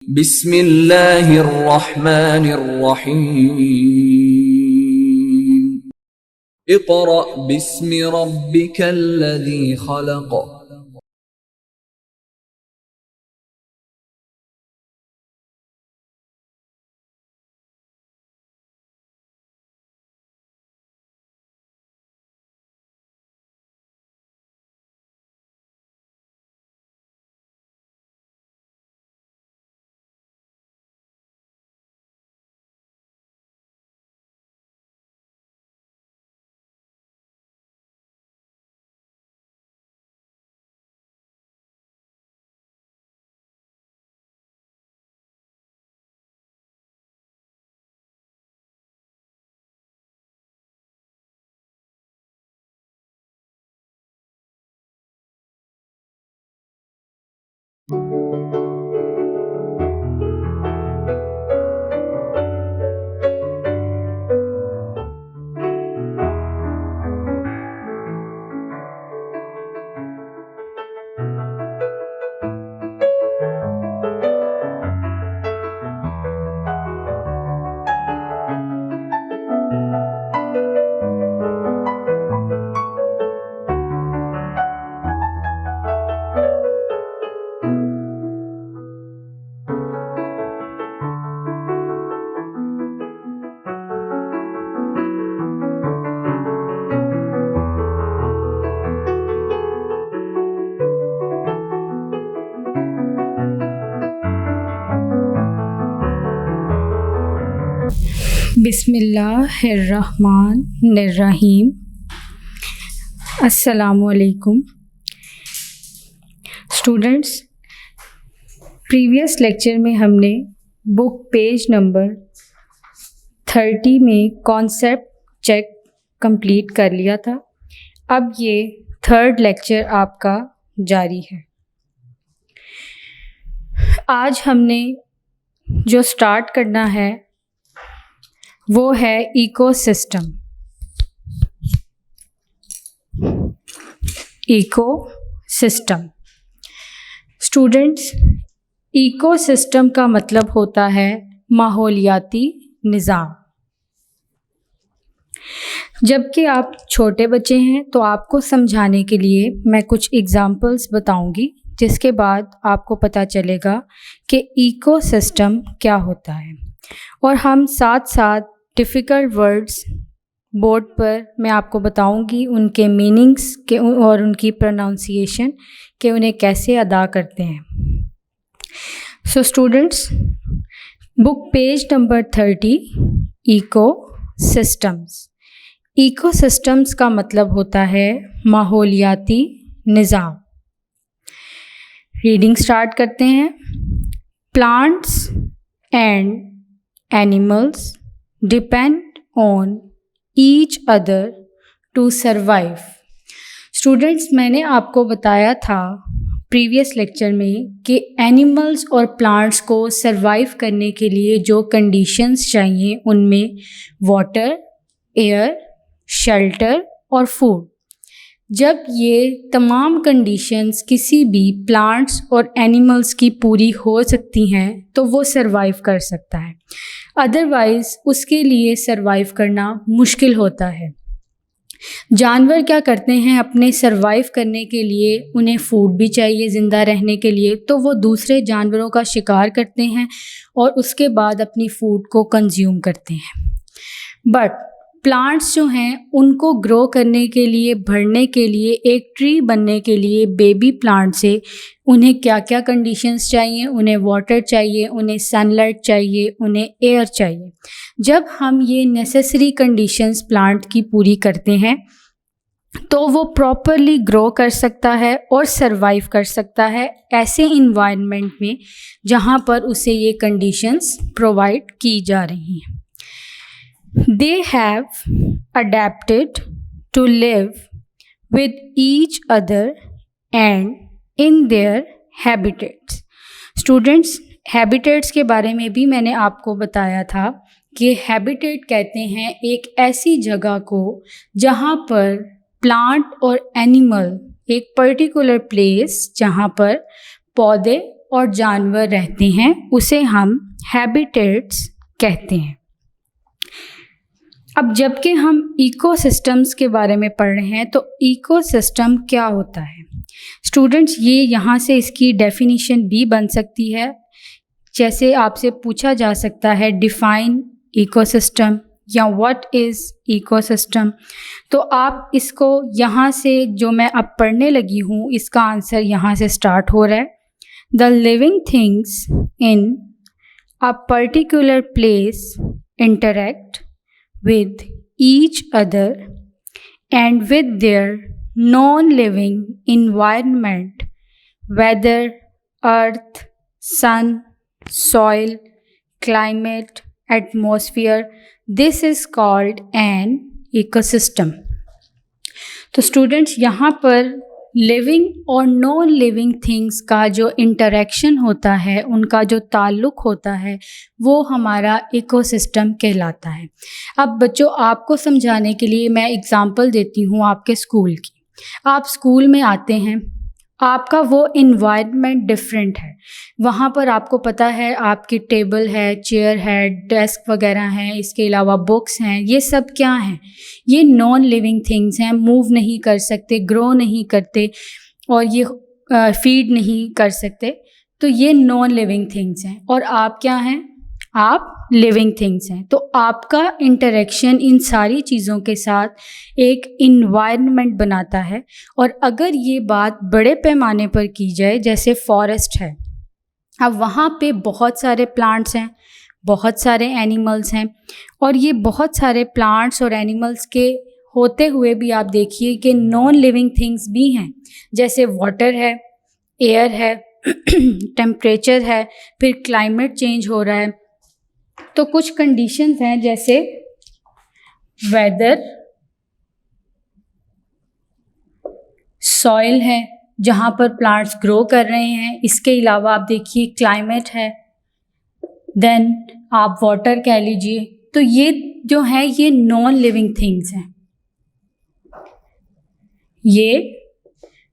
बिस्मिल्लाहिर्रहमानिर्रहीम। इक़रा बिस्मि रब्बिकल्लज़ी खलक़। बिस्मिल्लाहिर्रहमानिर्रहीम। अस्सलामुअलैकुम स्टूडेंट्स। प्रीवियस लेक्चर में हमने बुक पेज नंबर 30 में कॉन्सेप्ट चेक कंप्लीट कर लिया था। अब ये थर्ड लेक्चर आपका जारी है। आज हमने जो स्टार्ट करना है वो है इकोसिस्टम। इकोसिस्टम स्टूडेंट्स, इकोसिस्टम का मतलब होता है माहौलियाती निज़ाम। जबकि आप छोटे बच्चे हैं तो आपको समझाने के लिए मैं कुछ एग्जाम्पल्स बताऊंगी, जिसके बाद आपको पता चलेगा कि इकोसिस्टम क्या होता है। और हम साथ साथ डिफ़िकल्ट वर्ड्स बोर्ड पर मैं आपको बताऊंगी, उनके मीनिंग्स के और उनकी प्रोनाउंसिएशन के उन्हें कैसे अदा करते हैं। So students, book page number 30 ecosystems. Ecosystems का मतलब होता है माहौलियाती निज़ाम। रीडिंग स्टार्ट करते हैं। Plants and animals depend on each other to survive. Students, मैंने आपको बताया था प्रीवियस लेक्चर में कि एनिमल्स और प्लांट्स को सर्वाइव करने के लिए जो कंडीशंस चाहिए उनमें वाटर, एयर, शेल्टर और फूड। जब ये तमाम कंडीशंस किसी भी प्लांट्स और एनिमल्स की पूरी हो सकती हैं तो वो सर्वाइव कर सकता है, अदरवाइज़ उसके लिए सर्वाइव करना मुश्किल होता है। जानवर क्या करते हैं, अपने सर्वाइव करने के लिए उन्हें फूड भी चाहिए ज़िंदा रहने के लिए, तो वो दूसरे जानवरों का शिकार करते हैं और उसके बाद अपनी फूड को कंज्यूम करते हैं। बट प्लांट्स जो हैं उनको ग्रो करने के लिए, बढ़ने के लिए, एक ट्री बनने के लिए बेबी प्लांट से उन्हें क्या क्या कंडीशंस चाहिए? उन्हें वाटर चाहिए, उन्हें सनलाइट चाहिए, उन्हें एयर चाहिए। जब हम ये नेसेसरी कंडीशंस प्लांट की पूरी करते हैं तो वो प्रॉपरली ग्रो कर सकता है और सरवाइव कर सकता है ऐसे इन्वायरमेंट में जहाँ पर उसे ये कंडीशंस प्रोवाइड की जा रही हैं। They have adapted to live with each other and in their habitats. Students, habitats के बारे में भी मैंने आपको बताया था कि habitat कहते हैं एक ऐसी जगह को जहाँ पर प्लांट और एनिमल, एक पर्टिकुलर प्लेस जहाँ पर पौधे और जानवर रहते हैं उसे हम हैबिटेट्स कहते हैं। अब जबकि हम इकोसिस्टम्स के बारे में पढ़ रहे हैं तो इकोसिस्टम क्या होता है स्टूडेंट्स, ये यहाँ से इसकी डेफिनेशन भी बन सकती है। जैसे आपसे पूछा जा सकता है डिफाइन इकोसिस्टम या व्हाट इज़ इकोसिस्टम, तो आप इसको यहाँ से जो मैं अब पढ़ने लगी हूँ इसका आंसर यहाँ से स्टार्ट हो रहा है। The living things in a particular place interact with each other and with their non-living environment, whether earth, sun, soil, climate, atmosphere. This is called an ecosystem. तो स्टूडेंट्स यहाँ पर लिविंग और non living things का जो interaction होता है, उनका जो ताल्लुक़ होता है, वो हमारा इकोसिस्टम कहलाता है। अब बच्चों, आपको समझाने के लिए मैं एग्ज़ाम्पल देती हूँ आपके स्कूल की। आप स्कूल में आते हैं, आपका वो इन्वायरमेंट डिफरेंट है। वहाँ पर आपको पता है आपकी टेबल है, चेयर है, डेस्क वगैरह हैं, इसके अलावा बुक्स हैं। ये सब क्या हैं? ये नॉन लिविंग थिंग्स हैं, मूव नहीं कर सकते, ग्रो नहीं करते और ये फीड नहीं कर सकते। तो ये नॉन लिविंग थिंग्स हैं और आप क्या हैं? आप लिविंग थिंग्स हैं। तो आपका इंटरेक्शन इन सारी चीज़ों के साथ एक इन्वायरमेंट बनाता है। और अगर ये बात बड़े पैमाने पर की जाए, जैसे फॉरेस्ट है, अब वहाँ पे बहुत सारे प्लांट्स हैं, बहुत सारे एनिमल्स हैं, और ये बहुत सारे प्लांट्स और एनिमल्स के होते हुए भी आप देखिए कि नॉन लिविंग थिंग्स भी हैं, जैसे वाटर है, एयर है, टेम्परेचर है, फिर क्लाइमेट चेंज हो रहा है। तो कुछ कंडीशंस हैं जैसे वेदर, सॉइल है जहाँ पर प्लांट्स ग्रो कर रहे हैं, इसके अलावा आप देखिए क्लाइमेट है, देन आप वाटर कह लीजिए। तो ये जो है ये नॉन लिविंग थिंग्स हैं, ये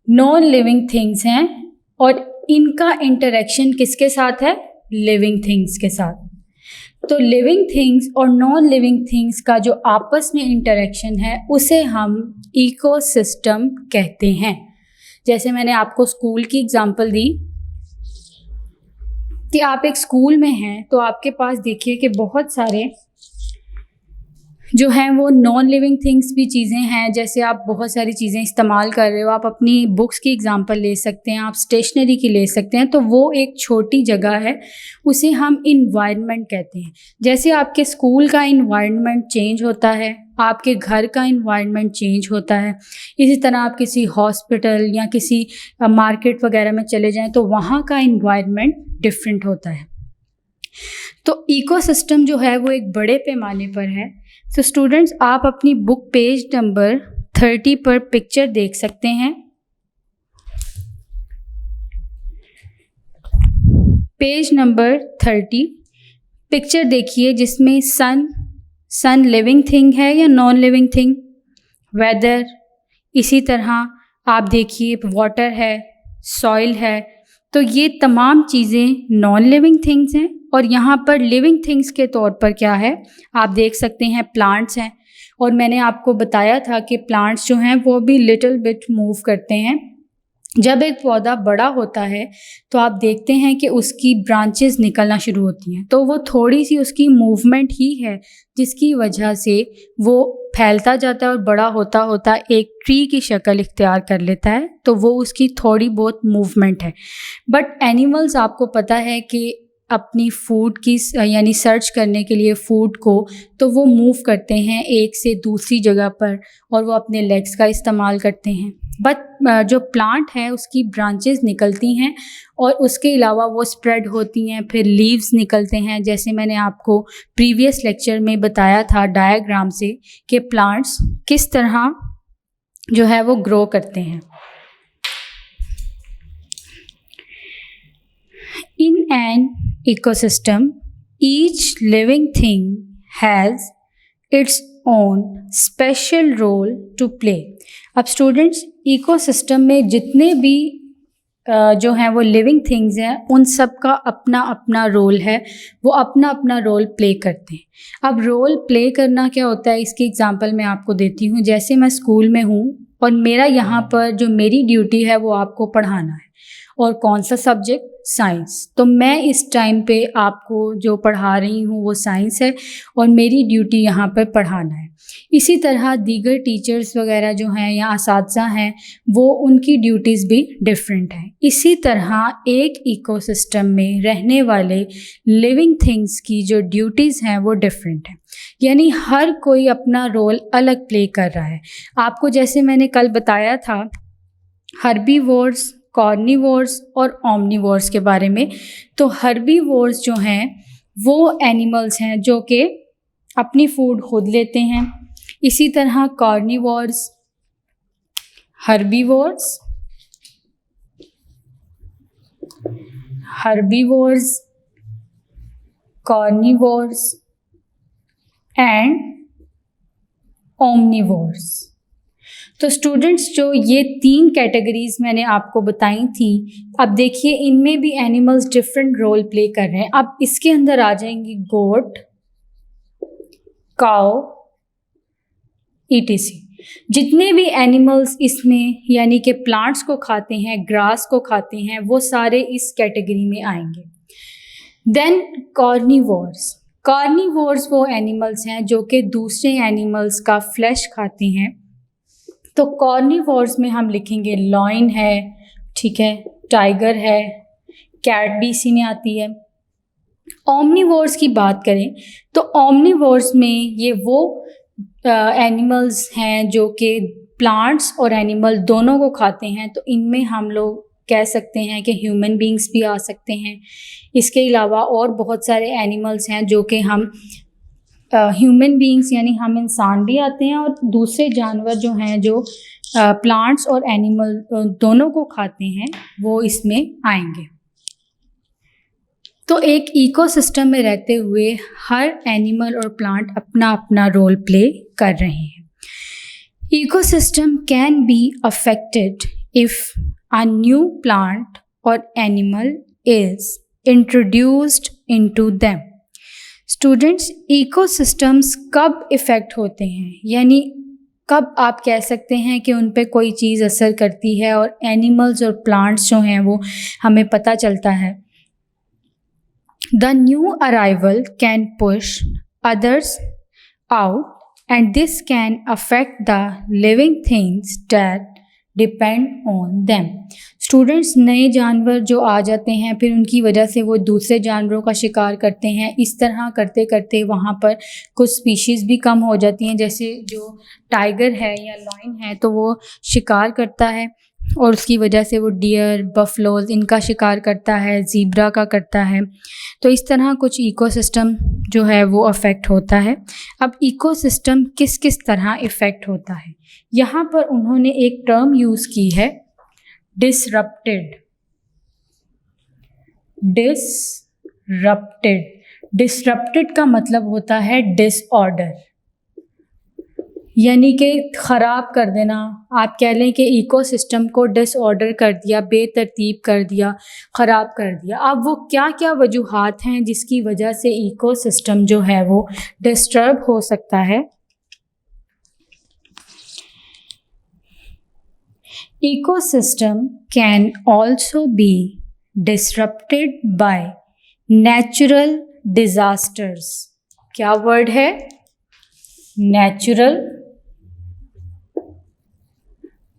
नॉन लिविंग थिंग्स हैं और इनका इंटरेक्शन किसके साथ है? लिविंग थिंग्स के साथ। तो लिविंग थिंग्स और नॉन लिविंग थिंग्स का जो आपस में इंटरेक्शन है उसे हम इकोसिस्टम कहते हैं। जैसे मैंने आपको स्कूल की एग्जांपल दी कि आप एक स्कूल में हैं तो आपके पास देखिए कि बहुत सारे जो हैं वो नॉन लिविंग थिंग्स भी चीज़ें हैं। जैसे आप बहुत सारी चीज़ें इस्तेमाल कर रहे हो, आप अपनी बुक्स की एग्जांपल ले सकते हैं, आप स्टेशनरी की ले सकते हैं। तो वो एक छोटी जगह है, उसे हम इन्वायरमेंट कहते हैं। जैसे आपके स्कूल का इन्वायरमेंट चेंज होता है, आपके घर का इन्वायरमेंट चेंज होता है, इसी तरह आप किसी हॉस्पिटल या किसी मार्केट वगैरह में चले जाएं तो वहाँ का इन्वायरमेंट डिफरेंट होता है। तो इकोसिस्टम जो है वो एक बड़े पैमाने पर है। तो स्टूडेंट्स, आप अपनी बुक पेज नंबर 30 पर पिक्चर देख सकते हैं। पेज नंबर 30 पिक्चर देखिए जिसमें सन लिविंग थिंग है या नॉन लिविंग थिंग? वेदर, इसी तरह आप देखिए वाटर है, सॉइल है। तो ये तमाम चीज़ें नॉन लिविंग थिंग्स हैं। और यहाँ पर लिविंग थिंग्स के तौर पर क्या है आप देख सकते हैं, प्लांट्स हैं। और मैंने आपको बताया था कि प्लांट्स जो हैं वो भी लिटिल बिट मूव करते हैं। जब एक पौधा बड़ा होता है तो आप देखते हैं कि उसकी ब्रांचेस निकलना शुरू होती हैं। तो वो थोड़ी सी उसकी मूवमेंट ही है जिसकी वजह से वो फैलता जाता है और बड़ा होता होता एक ट्री की शक्ल इख्तियार कर लेता है। तो वो उसकी थोड़ी बहुत मूवमेंट है। बट एनिमल्स, आपको पता है कि अपनी फूड की यानी सर्च करने के लिए फूड को, तो वो मूव करते हैं एक से दूसरी जगह पर और वो अपने लेग्स का इस्तेमाल करते हैं। बट जो प्लांट है उसकी ब्रांचेस निकलती हैं और उसके अलावा वो स्प्रेड होती हैं, फिर लीव्स निकलते हैं। जैसे मैंने आपको प्रीवियस लेक्चर में बताया था डायग्राम से कि प्लांट्स किस तरह जो है वो ग्रो करते हैं। In an ecosystem, each living thing has its own special role to play. अब स्टूडेंट्स, इकोसिस्टम में जितने भी जो हैं वो लिविंग थिंग्स हैं, उन सब का अपना अपना रोल है, वो अपना अपना रोल प्ले करते हैं। अब रोल प्ले करना क्या होता है, इसकी एग्जांपल मैं आपको देती हूँ। जैसे मैं स्कूल में हूँ और मेरा यहाँ पर जो मेरी ड्यूटी है वो आपको पढ़ाना है, और कौन सा सब्जेक्ट, साइंस। तो मैं इस टाइम पे आपको जो पढ़ा रही हूँ वो साइंस है और मेरी ड्यूटी यहाँ पर पढ़ाना है। इसी तरह दीगर टीचर्स वगैरह जो हैं या असातिज़ा हैं, वो उनकी ड्यूटीज़ भी डिफरेंट हैं। इसी तरह एक इकोसिस्टम में रहने वाले लिविंग थिंग्स की जो ड्यूटीज़ हैं वो डिफरेंट हैं, यानी हर कोई अपना रोल अलग प्ले कर रहा है। आपको जैसे मैंने कल बताया था हर्बीवोर्स, कॉर्निवोर्स और ओमनिवोर्स के बारे में, तो हर्बीवोर्स जो हैं वो एनिमल्स हैं जो कि अपनी फूड खुद लेते हैं। इसी तरह carnivores, herbivores carnivores and omnivores. तो स्टूडेंट्स, जो ये 3 कैटेगरीज मैंने आपको बताई थी, अब देखिए इनमें भी एनिमल्स डिफरेंट रोल प्ले कर रहे हैं। अब इसके अंदर आ जाएंगी गोट, काउ, ETC। जितने भी एनिमल्स इसमें यानी कि प्लांट्स को खाते हैं, ग्रास को खाते हैं, वो सारे इस कैटेगरी में आएंगे। देन कॉर्निवोर्स वो एनिमल्स हैं जो कि दूसरे एनिमल्स का फ्लैश खाते हैं। तो कॉर्निवोर्स में हम लिखेंगे लॉइन है, ठीक है, टाइगर है, कैट भी इसी में आती है। ओमनिवोर्स की बात करें तो ओमनिवोर्स में ये वो एनिमल्स हैं जो कि प्लांट्स और एनिमल दोनों को खाते हैं। तो इनमें हम लोग कह सकते हैं कि ह्यूमन बींग्स भी आ सकते हैं। इसके अलावा और बहुत सारे एनिमल्स हैं जो कि हम ह्यूमन बींग्स यानी हम इंसान भी आते हैं, और दूसरे जानवर जो हैं जो प्लांट्स और एनिमल दोनों को खाते हैं वो इसमें आएंगे। तो एक इकोसिस्टम में रहते हुए हर एनिमल और प्लांट अपना अपना रोल प्ले कर रहे हैं। Ecosystem can be affected if a new plant और animal is introduced into them. Students, ecosystems कब इफ़ेक्ट होते हैं, यानी कब आप कह सकते हैं कि उन पे कोई चीज़ असर करती है और एनिमल्स और प्लांट्स जो हैं वो हमें पता चलता है। The new arrival can push others out and this can affect the living things that depend on them. Students, नए जानवर जो आ जाते हैं फिर उनकी वजह से वो दूसरे जानवरों का शिकार करते हैं। इस तरह करते करते वहाँ पर कुछ स्पीशीज़ भी कम हो जाती हैं, जैसे जो टाइगर है या लॉइन है तो वो शिकार करता है और उसकी वजह से वो डियर, बफलोज इनका शिकार करता है, ज़ीब्रा का करता है। तो इस तरह कुछ इकोसिस्टम जो है वो अफेक्ट होता है। अब इकोसिस्टम किस किस तरह इफ़ेक्ट होता है, यहाँ पर उन्होंने एक टर्म यूज़ की है, डिसरप्टेड। डिसरप्टेड का मतलब होता है डिसऑर्डर, यानी कि ख़राब कर देना। आप कह लें कि इकोसिस्टम को डिसऑर्डर कर दिया, बेतरतीब कर दिया, ख़राब कर दिया। अब वो क्या क्या वजूहात हैं जिसकी वजह से इकोसिस्टम जो है वो डिस्टर्ब हो सकता है। Ecosystem can also be disrupted by natural disasters। क्या वर्ड है? Natural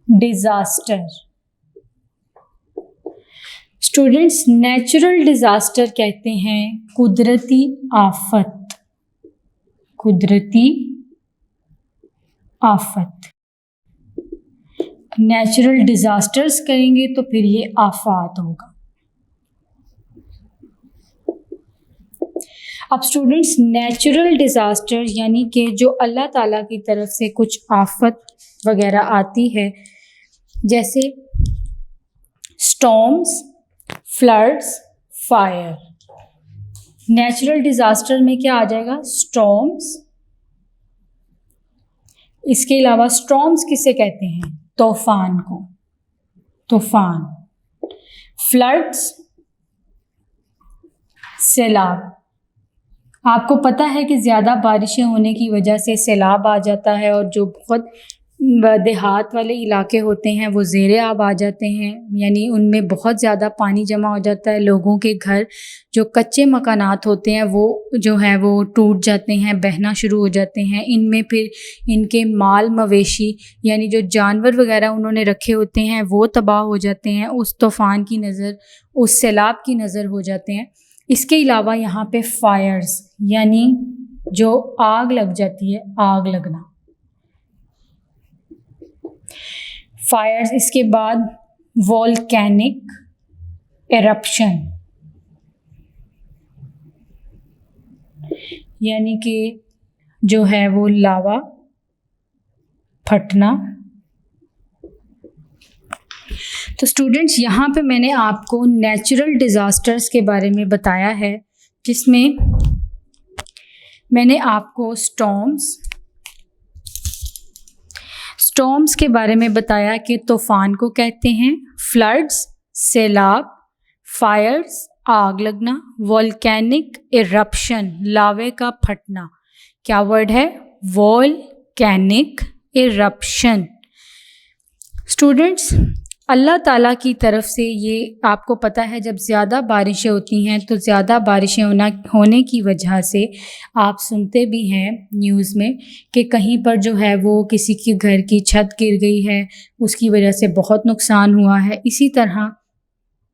disaster. Students, natural disaster कहते हैं कुदरती आफत। कुदरती आफत, नेचुरल डिजास्टर्स करेंगे तो फिर ये आफात होगा। अब स्टूडेंट्स, नेचुरल डिजास्टर यानी कि जो अल्लाह ताला की तरफ से कुछ आफत वगैरह आती है, जैसे storms, floods, fire. Natural disaster में क्या आ जाएगा? स्टॉर्म्स। इसके अलावा स्टॉर्म्स किसे कहते हैं? तूफान को, तूफान। फ्लड्स, सैलाब। आपको पता है कि ज़्यादा बारिशें होने की वजह से सैलाब आ जाता है और जो बहुत देहात वाले इलाके होते हैं वो ज़ेरे आब आ जाते हैं, यानी उनमें बहुत ज़्यादा पानी जमा हो जाता है। लोगों के घर जो कच्चे मकानात होते हैं वो जो है वो टूट जाते हैं, बहना शुरू हो जाते हैं। इनमें फिर इनके माल मवेशी यानी जो जानवर वगैरह उन्होंने रखे होते हैं वो तबाह हो जाते हैं, उस तूफ़ान की नज़र, उस सैलाब की नज़र हो जाते हैं। इसके अलावा यहाँ पे फायर्स यानी जो आग लग जाती है, आग लगना, फायर्स। इसके बाद वोल्केनिक एरप्शन यानी कि जो है वो लावा फटना। तो स्टूडेंट्स, यहाँ पे मैंने आपको नेचुरल डिज़ास्टर्स के बारे में बताया है, जिसमें मैंने आपको स्टॉर्म्स के बारे में बताया कि तूफ़ान को कहते हैं, फ्लड्स सैलाब, फायर्स आग लगना, वोल्केनिक इरप्शन लावे का फटना। क्या वर्ड है? Volcanic eruption. स्टूडेंट्स, अल्लाह ताला की तरफ से ये आपको पता है, जब ज़्यादा बारिशें होती हैं तो ज़्यादा बारिशें होने की वजह से आप सुनते भी हैं न्यूज़ में कि कहीं पर जो है वो किसी के घर की छत गिर गई है, उसकी वजह से बहुत नुकसान हुआ है। इसी तरह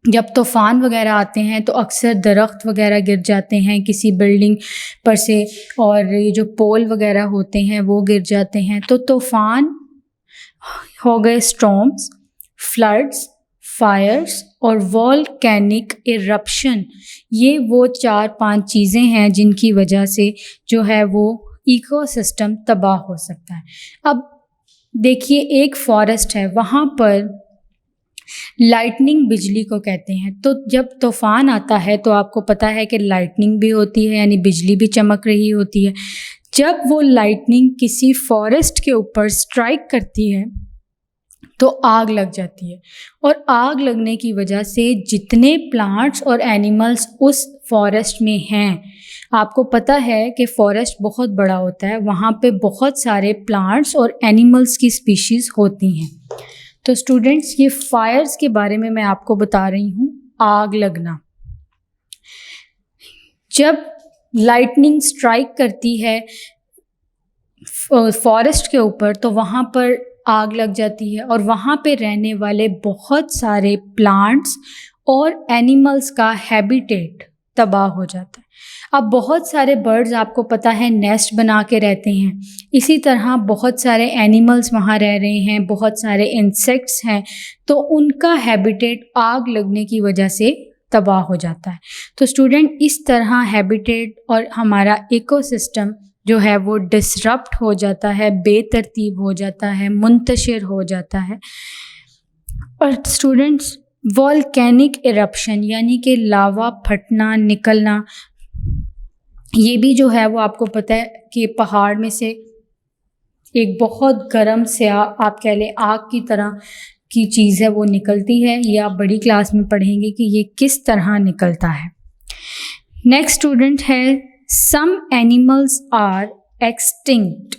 जब तूफ़ान वगैरह आते हैं तो अक्सर दरख्त वगैरह गिर जाते हैं किसी बिल्डिंग पर से, और ये जो पोल वगैरह होते हैं वो गिर जाते हैं। तो तूफ़ान हो गए स्टॉर्म्स, फ्लड्स, फायर्स और वोल्केनिक इरप्शन। ये वो 4-5 चीज़ें हैं जिनकी वजह से जो है वो इकोसिस्टम तबाह हो सकता है। अब देखिए, एक फॉरेस्ट है, वहाँ पर लाइटनिंग बिजली को कहते हैं। तो जब तूफ़ान आता है तो आपको पता है कि लाइटनिंग भी होती है, यानी बिजली भी चमक रही होती है। जब वो लाइटनिंग किसी फॉरेस्ट के ऊपर स्ट्राइक करती है तो आग लग जाती है, और आग लगने की वजह से जितने प्लांट्स और एनिमल्स उस फॉरेस्ट में हैं, आपको पता है कि फॉरेस्ट बहुत बड़ा होता है, वहाँ पे बहुत सारे प्लांट्स और एनिमल्स की स्पीशीज़ होती हैं। तो स्टूडेंट्स, ये फायर्स के बारे में मैं आपको बता रही हूँ, आग लगना। जब लाइटनिंग स्ट्राइक करती है फॉरेस्ट के ऊपर तो वहाँ पर आग लग जाती है, और वहाँ पे रहने वाले बहुत सारे प्लांट्स और एनिमल्स का हैबिटेट तबाह हो जाता है। अब बहुत सारे बर्ड्स आपको पता है नेस्ट बना के रहते हैं, इसी तरह बहुत सारे एनिमल्स वहाँ रह रहे हैं, बहुत सारे इंसेक्ट्स हैं, तो उनका हैबिटेट आग लगने की वजह से तबाह हो जाता है। तो स्टूडेंट, इस तरह हैबिटेट और हमारा इकोसिस्टम जो है वो डिसरप्ट हो जाता है, बेतरतीब हो जाता है, मुंतशिर हो जाता है। और स्टूडेंट्स, वोल्केनिक इरप्शन यानी कि लावा फटना, निकलना, ये भी जो है वो आपको पता है कि पहाड़ में से एक बहुत गर्म स्याह, आप कह लें आग की तरह की चीज़ है, वो निकलती है। ये आप बड़ी क्लास में पढ़ेंगे कि ये किस तरह निकलता है। नेक्स्ट स्टूडेंट है, सम एनिमल्स आर एक्सटिंक्ट।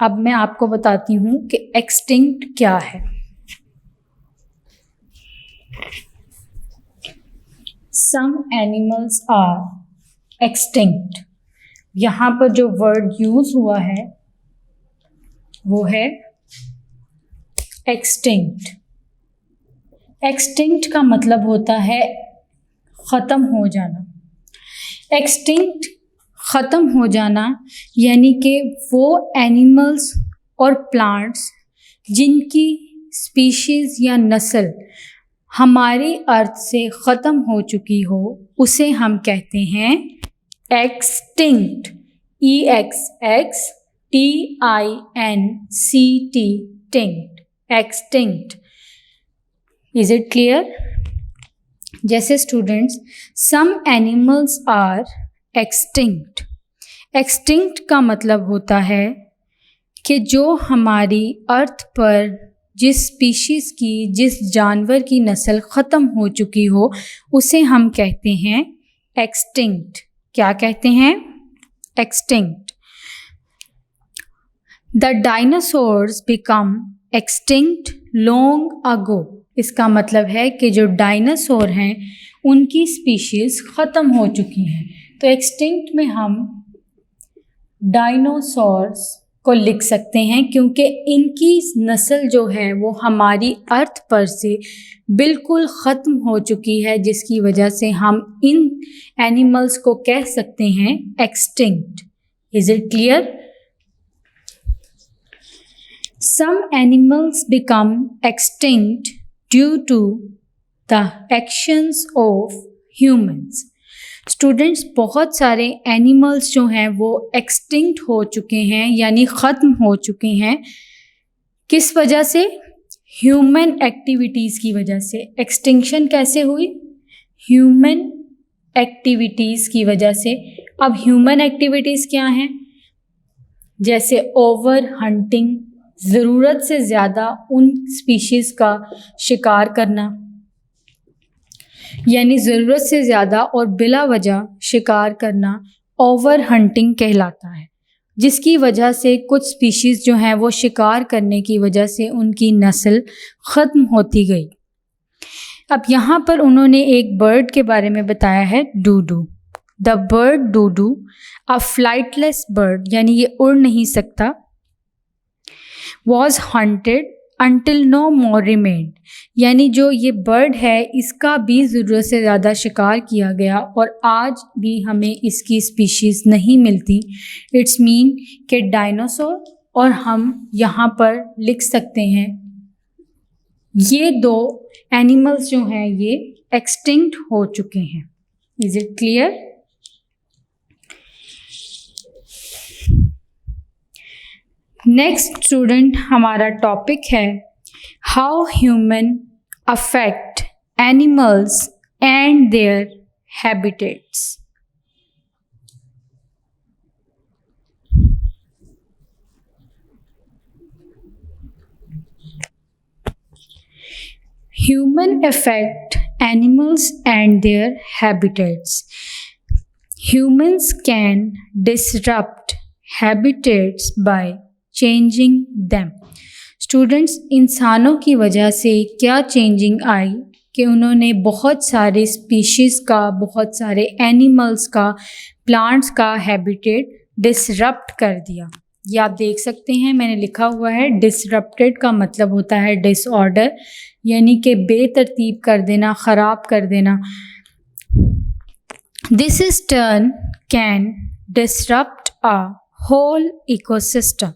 अब मैं आपको बताती हूँ कि एक्सटिंक्ट क्या है। सम एनिमल्स आर एक्सटिंक्ट, यहाँ पर जो वर्ड यूज हुआ है वो है एक्सटिंक्ट। एक्सटिंक्ट का मतलब होता है ख़त्म हो जाना। एक्सटिंक्ट ख़त्म हो जाना यानी कि वो एनिमल्स और प्लांट्स जिनकी स्पीशीज़ या नस्ल हमारी अर्थ से ख़त्म हो चुकी हो, उसे हम कहते हैं extinct. EXXTINCT, tinct, extinct. Is it clear? जैसे students, some animals are extinct. Extinct का मतलब होता है कि जो हमारी अर्थ पर जिस स्पीशीज़ की, जिस जानवर की नस्ल ख़त्म हो चुकी हो, उसे हम कहते हैं एक्सटिंक्ट। क्या कहते हैं? Extinct. The dinosaurs become extinct long ago. इसका मतलब है कि जो डायनासोर हैं उनकी स्पीशीज़ ख़त्म हो चुकी हैं। तो एक्सटिंक्ट में हम डायनासोर्स को लिख सकते हैं क्योंकि इनकी नस्ल जो है वो हमारी अर्थ पर से बिल्कुल ख़त्म हो चुकी है, जिसकी वजह से हम इन एनिमल्स को कह सकते हैं extinct. Is it clear? Some animals become extinct due to the actions of humans. Students, बहुत सारे एनिमल्स जो हैं वो एक्सटिंक्ट हो चुके हैं, यानी ख़त्म हो चुके हैं। किस वजह से? ह्यूमन एक्टिविटीज़ की वजह से। एक्सटिंक्शन कैसे हुई? ह्यूमन एक्टिविटीज़ की वजह से। अब ह्यूमन एक्टिविटीज़ क्या हैं? जैसे ओवर हंटिंग, ज़रूरत से ज़्यादा उन स्पीशीज़ का शिकार करना, यानी ज़रूरत से ज़्यादा और बिला वजह शिकार करना ओवर हंटिंग कहलाता है, जिसकी वजह से कुछ स्पीशीज़ जो हैं वो शिकार करने की वजह से उनकी नस्ल ख़त्म होती गई। अब यहाँ पर उन्होंने एक बर्ड के बारे में बताया है, dodo. The bird dodo, a flightless bird, यानी ये उड़ नहीं सकता, was hunted until no more remained, यानी जो ये बर्ड है इसका भी ज़रूरत से ज़्यादा शिकार किया गया और आज भी हमें इसकी स्पीशीज़ नहीं मिलती। इट्स मीन कि डायनासोर, और हम यहाँ पर लिख सकते हैं ये दो एनिमल्स जो हैं ये एक्सटिंक्ट हो चुके हैं। Is it clear? Next student, हमारा टॉपिक है how human affect animals and there habitats. Human affect animals and their habitats. Humans can disrupt habitats by changing them. Students, इंसानों की वजह से क्या चेंजिंग आई कि उन्होंने बहुत सारे स्पीशीज़ का, बहुत सारे एनिमल्स का, प्लांट्स का हैबिटेट डिसरप्ट कर दिया। ये आप देख सकते हैं, मैंने लिखा हुआ है डिसरप्टेड का मतलब होता है डिसऑर्डर, यानी कि बेतरतीब कर देना, ख़राब कर देना। This is turn can disrupt a whole ecosystem.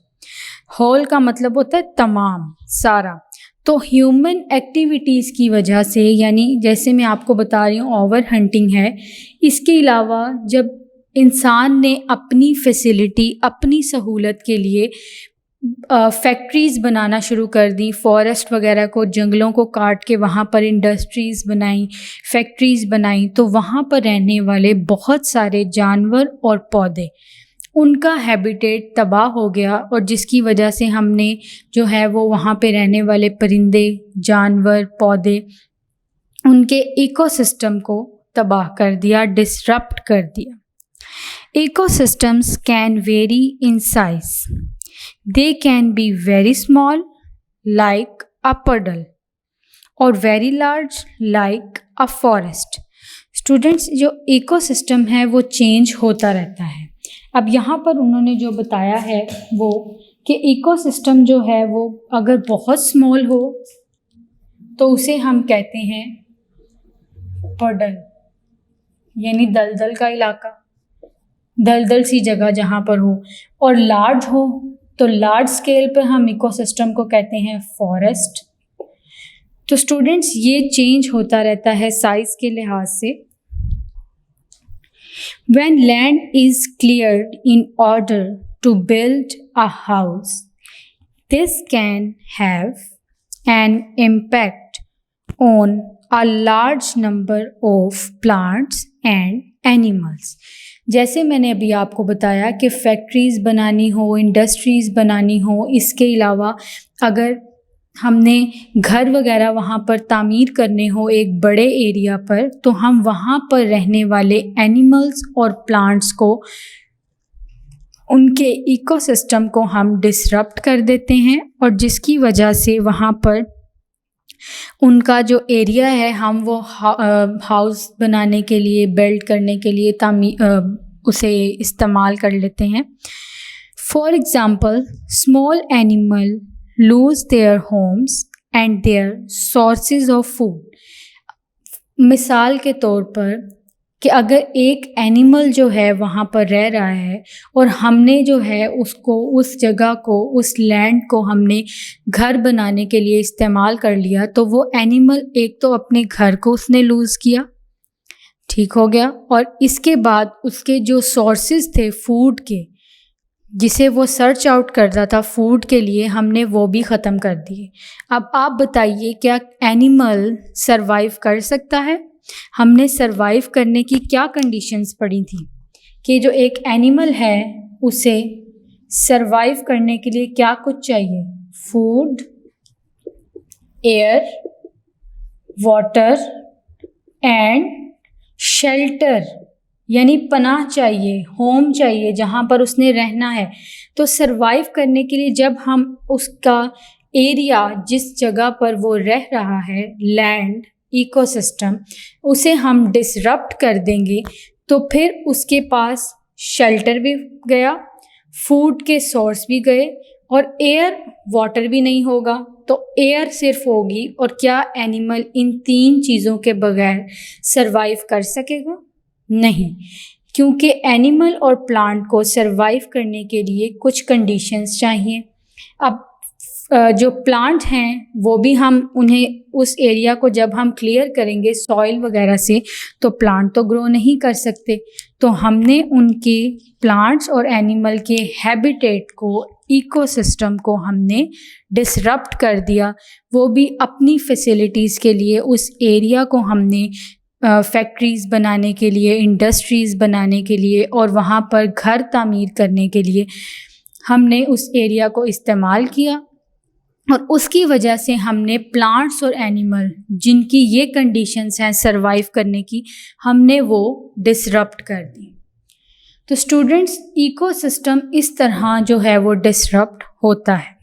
Whole का मतलब होता है तमाम, सारा। तो ह्यूमन एक्टिविटीज़ की वजह से, यानी जैसे मैं आपको बता रही हूँ ओवर हंटिंग है, इसके अलावा जब इंसान ने अपनी फैसिलिटी, अपनी सहूलत के लिए फैक्ट्रीज़ बनाना शुरू कर दी, फॉरेस्ट वगैरह को, जंगलों को काट के वहाँ पर इंडस्ट्रीज़ बनाई, फैक्ट्रीज़ बनाई, तो वहाँ पर रहने वाले बहुत सारे जानवर और पौधे, उनका हैबिटेट तबाह हो गया, और जिसकी वजह से हमने जो है वो वहाँ पे रहने वाले परिंदे, जानवर, पौधे, उनके इकोसिस्टम को तबाह कर दिया, डिसरप्ट कर दिया। Ecosystems can very in size. They can be very small like a puddle और very large like a forest. Students, जो इकोसिस्टम है वो चेंज होता रहता है। अब यहाँ पर उन्होंने जो बताया है वो कि इकोसिस्टम जो है वो अगर बहुत स्मॉल हो तो उसे हम कहते हैं puddle, यानी दलदल का इलाका, दलदल सी जगह जहाँ पर हो, और लार्ज हो तो लार्ज स्केल पर हम इकोसिस्टम को कहते हैं फॉरेस्ट। तो स्टूडेंट्स, ये चेंज होता रहता है साइज के लिहाज से। When land is cleared in order to build a house, this can have an impact on a large number of plants and animals. जैसे मैंने अभी आपको बताया कि फैक्ट्रीज़ बनानी हो, इंडस्ट्रीज़ बनानी हो, इसके अलावा अगर हमने घर वगैरह वहाँ पर तामीर करने हो एक बड़े एरिया पर, तो हम वहाँ पर रहने वाले एनिमल्स और प्लांट्स को, उनके इकोसिस्टम को हम डिसरप्ट कर देते हैं, और जिसकी वजह से वहाँ पर उनका जो एरिया है हम वो हाउस बनाने के लिए, बिल्ड करने के लिए उसे इस्तेमाल कर लेते हैं। For example, small animal lose their homes and their sources of food। मिसाल के तौर पर कि अगर एक एनिमल जो है वहाँ पर रह रहा है और हमने जो है उसको, उस जगह को, उस लैंड को हमने घर बनाने के लिए इस्तेमाल कर लिया, तो वो एनिमल एक तो अपने घर को उसने लूज़ किया, ठीक हो गया, और इसके बाद उसके जो सोर्सेज थे फूड के, जिसे वो सर्च आउट करता था फूड के लिए, हमने वो भी ख़त्म कर दिए। अब आप बताइए, क्या एनिमल सरवाइव कर सकता है? हमने सरवाइव करने की क्या कंडीशंस पड़ी थी कि जो एक एनिमल है उसे सरवाइव करने के लिए क्या कुछ चाहिए? Food, air, water and shelter, यानी पनाह चाहिए, होम चाहिए जहाँ पर उसने रहना है। तो सरवाइव करने के लिए जब हम उसका एरिया, जिस जगह पर वो रह रहा है, लैंड, इकोसिस्टम, उसे हम डिसरप्ट कर देंगे, तो फिर उसके पास शेल्टर भी गया, फूड के सोर्स भी गए, और एयर, वाटर भी नहीं होगा। तो एयर सिर्फ होगी, और क्या एनिमल इन 3 चीज़ों के बगैर सरवाइव कर सकेगा? नहीं, क्योंकि एनिमल और प्लांट को सरवाइव करने के लिए कुछ कंडीशंस चाहिए। अब जो प्लांट हैं वो भी हम उन्हें, उस एरिया को जब हम क्लियर करेंगे सॉइल वगैरह से, तो प्लांट तो ग्रो नहीं कर सकते। तो हमने उनके, प्लांट्स और एनिमल के हैबिटेट को, इकोसिस्टम को हमने डिसरप्ट कर दिया। वो भी अपनी फैसिलिटीज़ के लिए उस एरिया को हमने फैक्ट्रीज़ बनाने के लिए, इंडस्ट्रीज़ बनाने के लिए, और वहाँ पर घर तामीर करने के लिए हमने उस एरिया को इस्तेमाल किया, और उसकी वजह से हमने प्लांट्स और एनिमल, जिनकी ये कंडीशंस हैं सरवाइव करने की, हमने वो डिसरप्ट कर दी। तो स्टूडेंट्स, इकोसिस्टम इस तरह जो है वो डिसरप्ट होता है।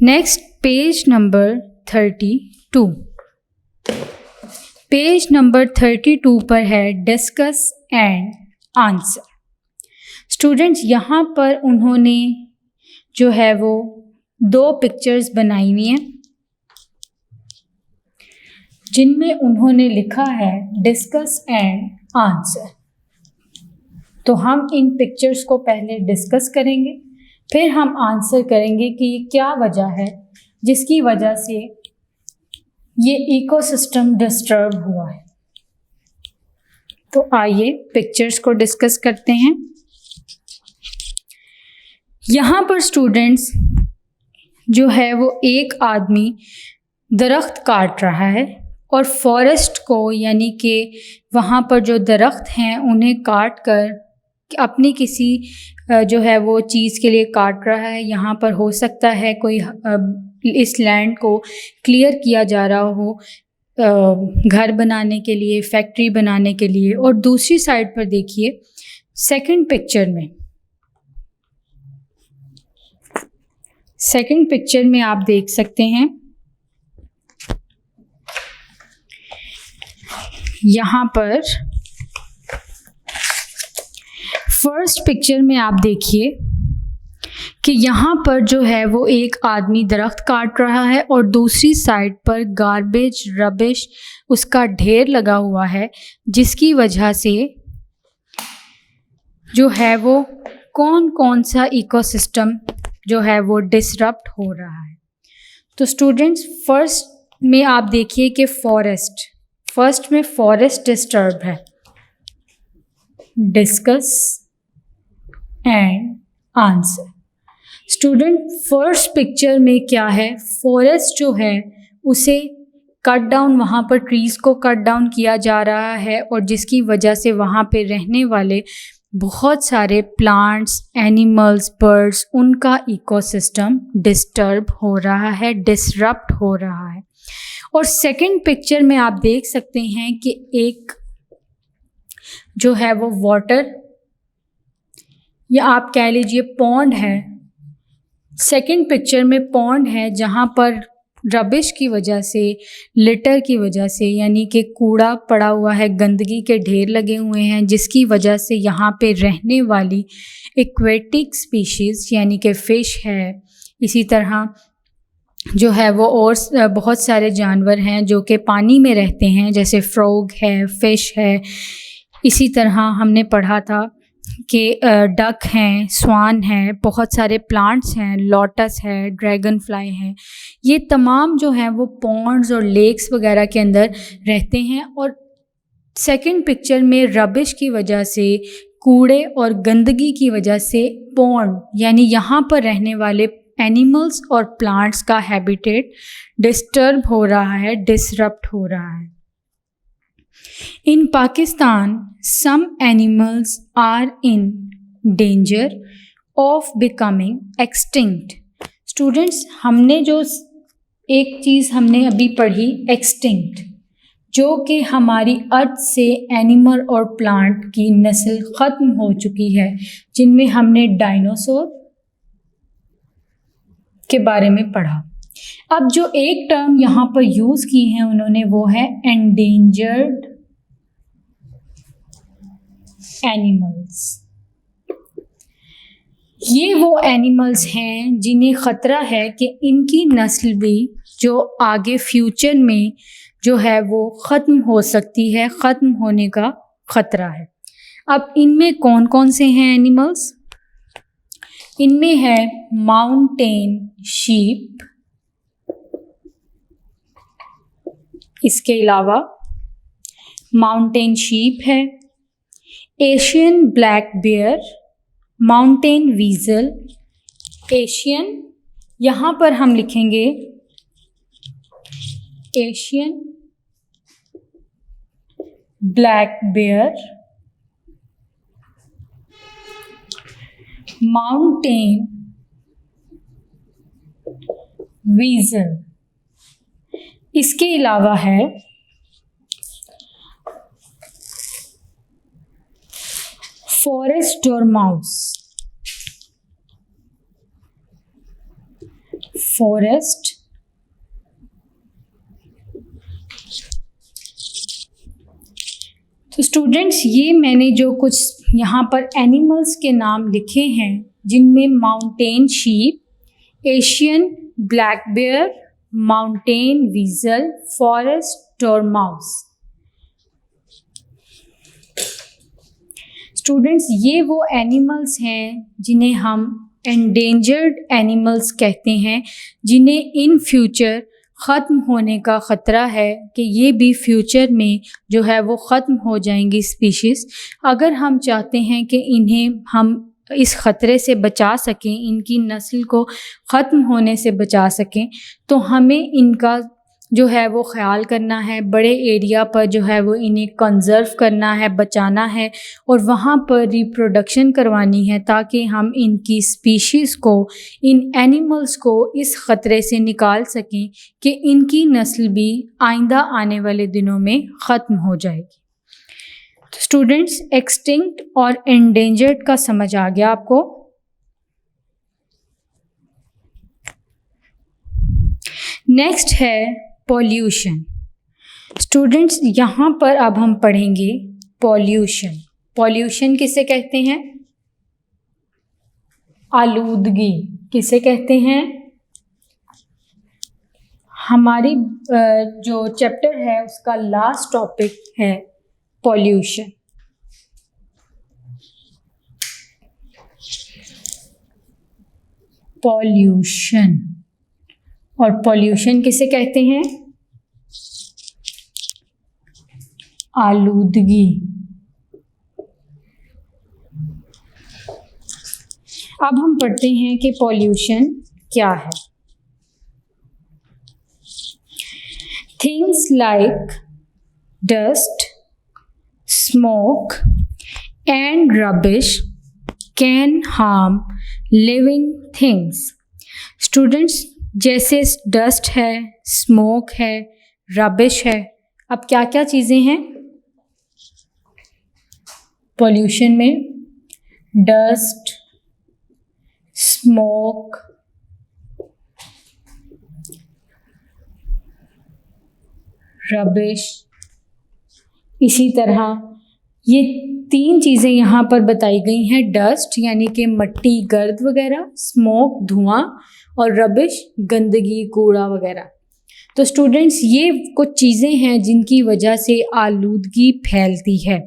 Next, page number 32। Page number 32 पर है डिस्कस एंड आंसर। स्टूडेंट्स, यहाँ पर उन्होंने जो है वो 2 पिक्चर्स बनाई हुई हैं, जिनमें उन्होंने लिखा है डिस्कस एंड आंसर। तो हम इन पिक्चर्स को पहले डिस्कस करेंगे, फिर हम आंसर करेंगे कि ये क्या वजह है जिसकी वजह से ये इकोसिस्टम डिस्टर्ब हुआ है। तो आइए पिक्चर्स को डिस्कस करते हैं। यहाँ पर स्टूडेंट्स जो है वो एक आदमी दरख्त काट रहा है, और फॉरेस्ट को, यानी कि वहाँ पर जो दरख्त हैं उन्हें काट कर अपनी किसी जो है वो चीज़ के लिए काट रहा है। यहाँ पर हो सकता है कोई इस लैंड को क्लियर किया जा रहा हो घर बनाने के लिए, फैक्ट्री बनाने के लिए। और दूसरी साइड पर देखिए सेकंड पिक्चर में आप देख सकते हैं यहाँ पर फर्स्ट पिक्चर में आप देखिए कि यहाँ पर जो है वो एक आदमी दरख्त काट रहा है और दूसरी साइड पर गार्बेज, रबिश उसका ढेर लगा हुआ है, जिसकी वजह से जो है वो कौन सा इकोसिस्टम जो है वो डिसरप्ट हो रहा है। तो स्टूडेंट्स, फर्स्ट में आप देखिए कि फर्स्ट में फॉरेस्ट डिस्टर्ब है। Discuss and answer. Student, first picture में क्या है, फॉरेस्ट जो है उसे कट डाउन, वहाँ पर ट्रीज़ को कट डाउन किया जा रहा है और जिसकी वजह से वहाँ पे रहने वाले बहुत सारे प्लांट्स, एनिमल्स, बर्ड्स, उनका इकोसिस्टम डिस्टर्ब हो रहा है, डिसरप्ट हो रहा है। और सेकंड पिक्चर में आप देख सकते हैं कि एक जो है वो वाटर या आप कह लीजिए पॉन्ड है। सेकंड पिक्चर में पॉन्ड है जहाँ पर रबिश की वजह से, लिटर की वजह से, यानी कि कूड़ा पड़ा हुआ है, गंदगी के ढेर लगे हुए हैं, जिसकी वजह से यहाँ पे रहने वाली एक्वेटिक स्पीशीज़ यानी कि फ़िश है, इसी तरह जो है वो और बहुत सारे जानवर हैं जो कि पानी में रहते हैं, जैसे फ्रॉग है, फ़िश है। इसी तरह हमने पढ़ा था कि डक हैं, स्वान है, बहुत सारे प्लांट्स हैं, लोटस है, ड्रैगन फ्लाई है। ये तमाम जो हैं वो पॉन्ड्स और लेक्स वगैरह के अंदर रहते हैं। और सेकंड पिक्चर में रबिश की वजह से, कूड़े और गंदगी की वजह से पॉन्ड यानी यहाँ पर रहने वाले एनिमल्स और प्लांट्स का हैबिटेट डिस्टर्ब हो रहा है, डिसरप्ट हो रहा है। In Pakistan, some animals are in danger of becoming extinct. Students, हमने जो एक चीज़ हमने अभी पढ़ी extinct, जो कि हमारी अर्थ से एनिमल और प्लांट की नस्ल ख़त्म हो चुकी है, जिनमें हमने डायनासोर के बारे में पढ़ा। अब जो एक टर्म यहाँ पर यूज़ की है उन्होंने, वो है एंडेंजर्ड एनिमल्स। ये वो एनिमल्स हैं जिन्हें ख़तरा है कि इनकी नस्ल भी जो आगे फ्यूचर में जो है वो ख़त्म हो सकती है, ख़त्म होने का ख़तरा है। अब इनमें कौन कौन से हैं एनिमल्स? इनमें है माउंटेन शीप, इसके अलावा माउंटेन शीप है, Asian black bear, mountain वीज़ल, Asian, यहाँ पर हम लिखेंगे एशियन ब्लैक बियर, माउंटेन वीज़ल। इसके अलावा है फॉरेस्ट डोरमाउस, फॉरेस्ट तो स्टूडेंट्स, ये मैंने जो कुछ यहाँ पर एनिमल्स के नाम लिखे हैं, जिनमें mountain sheep, Asian black bear, mountain वीज़ल, forest dormouse. Students, ये वो एनिमल्स हैं जिन्हें हम एंडेंजर्ड एनिमल्स कहते हैं, जिन्हें इन फ्यूचर ख़त्म होने का ख़तरा है कि ये भी फ्यूचर में जो है वो ख़त्म हो जाएंगी स्पीशीज़। अगर हम चाहते हैं कि इन्हें हम इस ख़तरे से बचा सकें, इनकी नस्ल को ख़त्म होने से बचा सकें, तो हमें इनका जो है वो ख्याल करना है, बड़े एरिया पर जो है वो इन्हें कंज़र्व करना है, बचाना है और वहाँ पर रिप्रोडक्शन करवानी है ताकि हम इनकी स्पीशीज़ को, इन एनिमल्स को इस ख़तरे से निकाल सकें कि इनकी नस्ल भी आइंदा आने वाले दिनों में ख़त्म हो जाएगी। तो स्टूडेंट्स, एक्सटिंक्ट और एंडेंजर्ड का समझ आ गया आपको। नेक्स्ट है पॉल्यूशन। स्टूडेंट्स, यहाँ पर अब हम पढ़ेंगे पॉल्यूशन। पॉल्यूशन किसे कहते हैं? आलूदगी। किसे कहते हैं? हमारी जो चैप्टर है उसका लास्ट टॉपिक है पॉल्यूशन। पॉल्यूशन, और पॉल्यूशन किसे कहते हैं? आलूदगी। अब हम पढ़ते हैं कि पॉल्यूशन क्या है। Things like dust, smoke and rubbish can harm living things. Students, जैसे डस्ट है, स्मोक है, रबिश है, अब क्या क्या चीज़ें हैं पॉल्यूशन में? डस्ट, स्मोक, रबिश, इसी तरह ये 3 चीज़ें यहाँ पर बताई गई हैं। डस्ट यानी कि मिट्टी, गर्द वगैरह, स्मोक, धुआं, और रबिश, गंदगी, कूड़ा वगैरह। तो स्टूडेंट्स, ये कुछ चीज़ें हैं जिनकी वजह से आलूदगी फैलती है।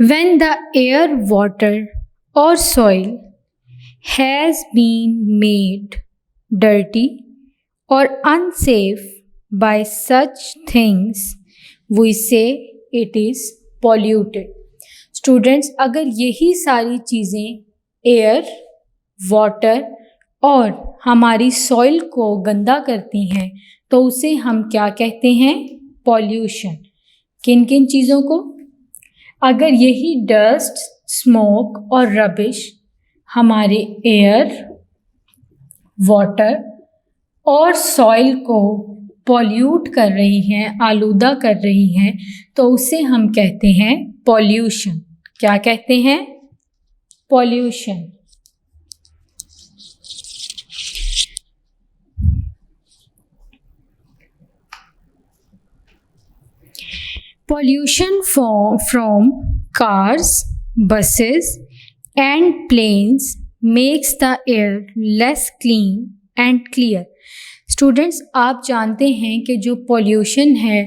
When the air, water or soil has been made dirty or unsafe by such things, we say it is polluted. Students, अगर यही सारी चीज़ें एयर, वाटर और हमारी सॉइल को गंदा करती हैं तो उसे हम क्या कहते हैं? पॉल्यूशन। किन किन चीज़ों को? अगर यही डस्ट, स्मोक और रबिश हमारे एयर, वाटर और सॉइल को पॉल्यूट कर रही हैं, आलूदा कर रही हैं, तो उसे हम कहते हैं पॉल्यूशन। क्या कहते हैं? Pollution. Pollution from cars, buses and planes makes the air less clean and clear. Students, आप जानते हैं कि जो pollution है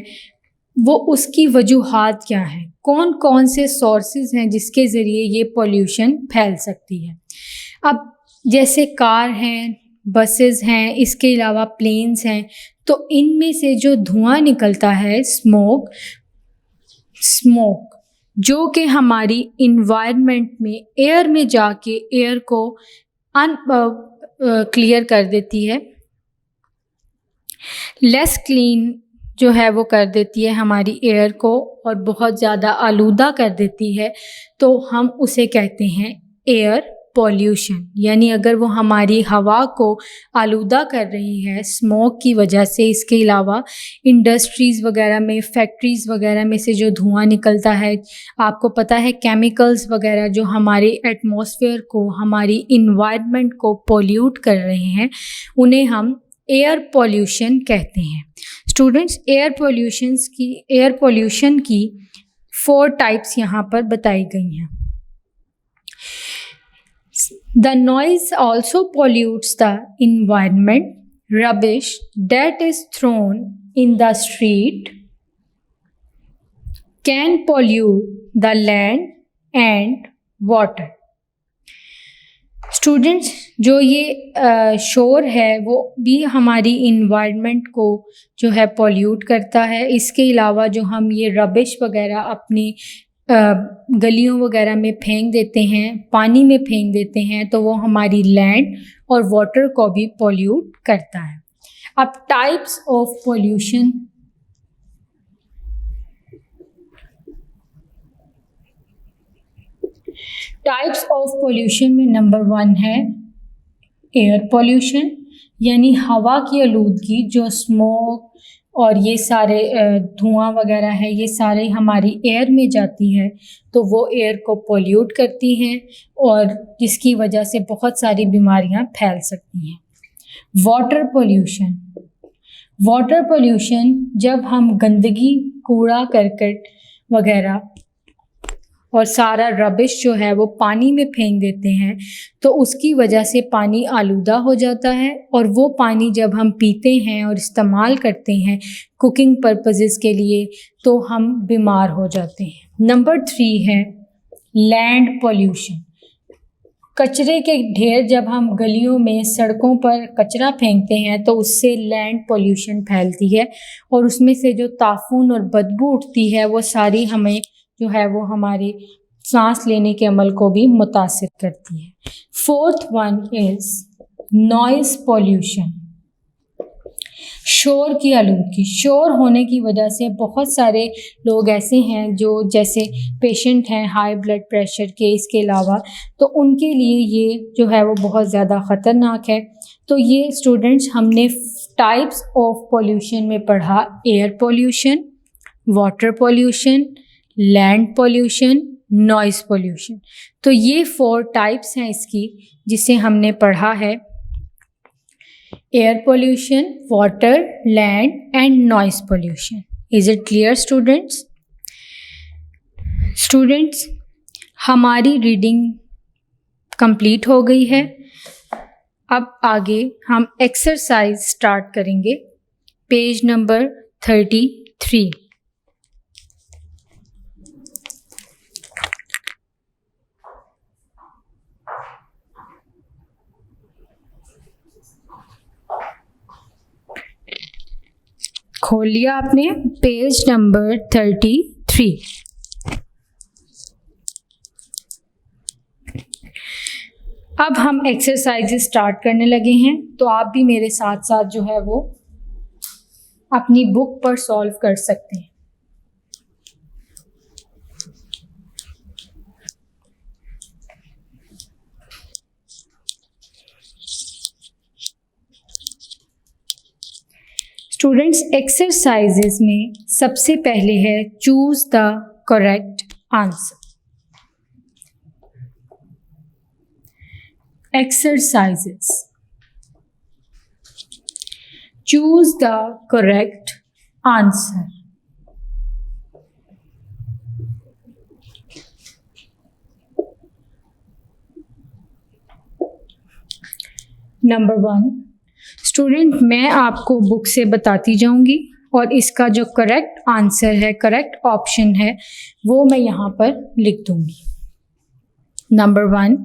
वो उसकी वजूहात क्या हैं? कौन कौन से sources हैं जिसके ज़रिए ये pollution फैल सकती है? अब जैसे कार हैं, बसेस हैं, इसके अलावा प्लेन्स हैं, तो इनमें से जो धुआं निकलता है, स्मोक जो कि हमारी इन्वायरमेंट में, एयर में जाके एयर को क्लियर कर देती है, लेस क्लीन जो है वो कर देती है हमारी एयर को और बहुत ज़्यादा आलूदा कर देती है, तो हम उसे कहते हैं एयर पॉल्यूशन। यानी अगर वो हमारी हवा को आलूदा कर रही है स्मोक की वजह से, इसके अलावा इंडस्ट्रीज़ वगैरह में, फैक्ट्रीज़ वगैरह में से जो धुआं निकलता है, आपको पता है केमिकल्स वगैरह जो हमारे एटमॉस्फेयर को, हमारी इन्वायरमेंट को पोल्यूट कर रहे हैं, उन्हें हम एयर पॉल्यूशन कहते हैं। स्टूडेंट्स, एयर पॉल्यूशन की 4 टाइप्स यहाँ पर बताई गई हैं। The noise also pollutes the environment. Rubbish that is thrown in the street can pollute the land and water. Students, जो ये शोर है वो भी हमारी इन्वायरमेंट को जो है पोल्यूट करता है। इसके अलावा जो हम ये रबिश वगैरह अपनी गलियों वगैरह में फेंक देते हैं, पानी में फेंक देते हैं, तो वो हमारी लैंड और वाटर को भी पोल्यूट करता है। अब types of pollution, types of pollution में नंबर 1 है एयर पोल्यूशन, यानी हवा की आलूदगी, जो स्मोक और ये सारे धुआं वगैरह है, ये सारे हमारी एयर में जाती है, तो वो एयर को पोल्यूट करती हैं और जिसकी वजह से बहुत सारी बीमारियां फैल सकती हैं। वाटर पोल्यूशन, वाटर पोल्यूशन जब हम गंदगी, कूड़ा करकट वगैरह और सारा रबिश जो है वो पानी में फेंक देते हैं, तो उसकी वजह से पानी आलूदा हो जाता है और वो पानी जब हम पीते हैं और इस्तेमाल करते हैं कुकिंग पर्पसेस के लिए, तो हम बीमार हो जाते हैं। नंबर 3 है लैंड पोल्यूशन, कचरे के ढेर, जब हम गलियों में, सड़कों पर कचरा फेंकते हैं तो उससे लैंड पोल्यूशन फैलती है और उसमें से जो ताफून और बदबू उठती है वो सारी हमें जो है वो हमारी सांस लेने के अमल को भी मुतासिर करती है। 4th one is noise pollution, शोर की आलूदगी। शोर होने की वजह से बहुत सारे लोग ऐसे हैं जो जैसे पेशेंट हैं हाई ब्लड प्रेशर के, इसके अलावा, तो उनके लिए ये जो है वो बहुत ज़्यादा ख़तरनाक है। तो ये स्टूडेंट्स हमने टाइप्स ऑफ पोल्यूशन में पढ़ा air pollution, water pollution, land pollution, noise pollution. तो ये 4 टाइप्स हैं इसकी जिसे हमने पढ़ा है, air pollution, water, land and noise pollution. Is it clear students? Students, हमारी रीडिंग कंप्लीट हो गई है। अब आगे हम एक्सरसाइज स्टार्ट करेंगे, पेज नंबर 33। खोल लिया आपने पेज नंबर 33। अब हम एक्सरसाइजेस स्टार्ट करने लगे हैं, तो आप भी मेरे साथ साथ जो है वो अपनी बुक पर सॉल्व कर सकते हैं। स्टूडेंट्स, एक्सरसाइजेस में सबसे पहले है choose the correct answer. Exercises, choose the correct answer. Number 1, student मैं आपको बुक से बताती जाऊंगी और इसका जो करेक्ट आंसर है, करेक्ट ऑप्शन है, वो मैं यहाँ पर लिख दूंगी। Number 1,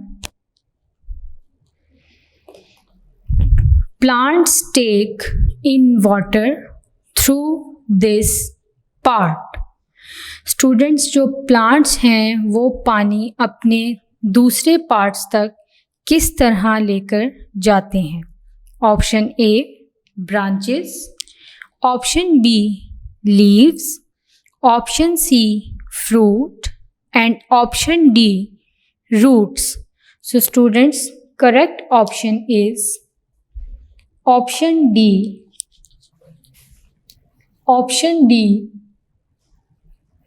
plants take in water through this part. Students, जो प्लांट्स हैं वो पानी अपने दूसरे पार्ट्स तक किस तरह लेकर जाते हैं? Option A branches, option B leaves, option C fruit and option D roots. So students, correct option is option D, option D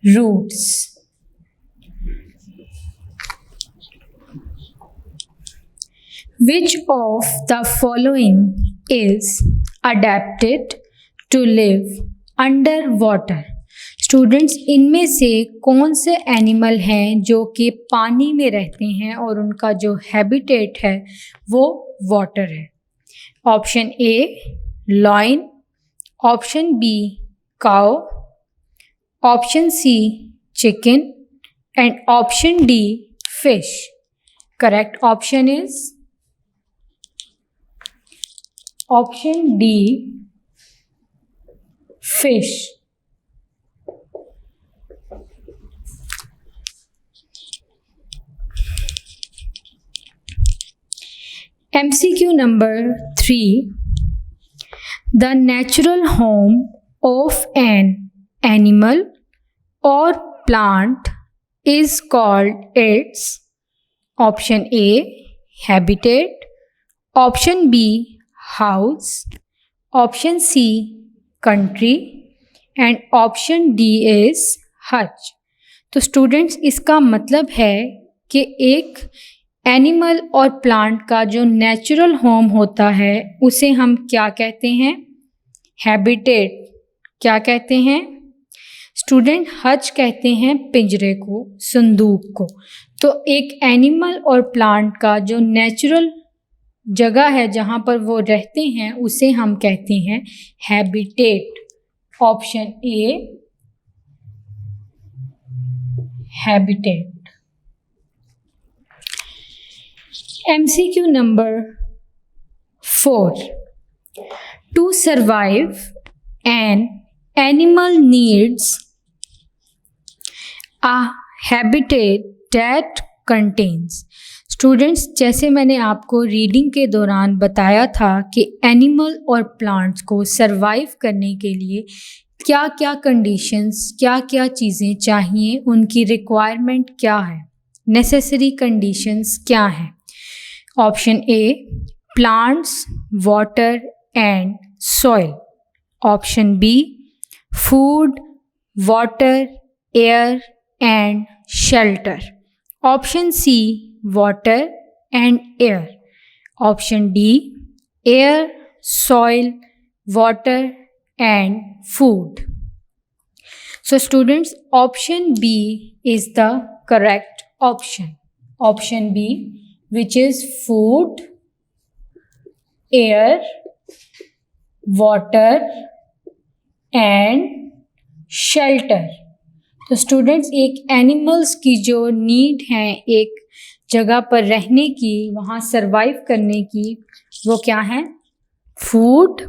roots. Which of the following is adapted to live under water? Students, इनमें से कौन से animal हैं जो कि पानी में रहते हैं और उनका जो हैबिटेट है वो वाटर है? Option A lion, option B cow, option C chicken and option D fish. Correct option is option D fish. MCQ number 3, The natural home of an animal or plant is called its option A habitat, option B house, option C country and option D is hutch. तो students इसका मतलब है कि एक animal और plant का जो natural home होता है उसे हम क्या कहते हैं? हैबिटेट। क्या कहते हैं स्टूडेंट? हच कहते हैं पिंजरे को, संदूक को। तो एक एनिमल और प्लांट का जो नेचुरल जगह है जहाँ पर वो रहते हैं उसे हम कहते हैं habitat. Option A habitat. MCQ number 4. To survive, an animal needs a habitat that contains. Students, जैसे मैंने आपको रीडिंग के दौरान बताया था कि एनिमल और प्लांट्स को सरवाइव करने के लिए क्या क्या कंडीशंस, क्या क्या चीज़ें चाहिए, उनकी रिक्वायरमेंट क्या है, नेसेसरी कंडीशंस क्या हैं। Option A plants, water and soil, option B food, water, air and shelter, option C water and air, option D air, soil, water and food. So students, option B is the correct option. Option B, which is food, air, water and shelter. तो students, एक animals की जो need है एक जगह पर रहने की, वहाँ सरवाइव करने की, वो क्या है? Food,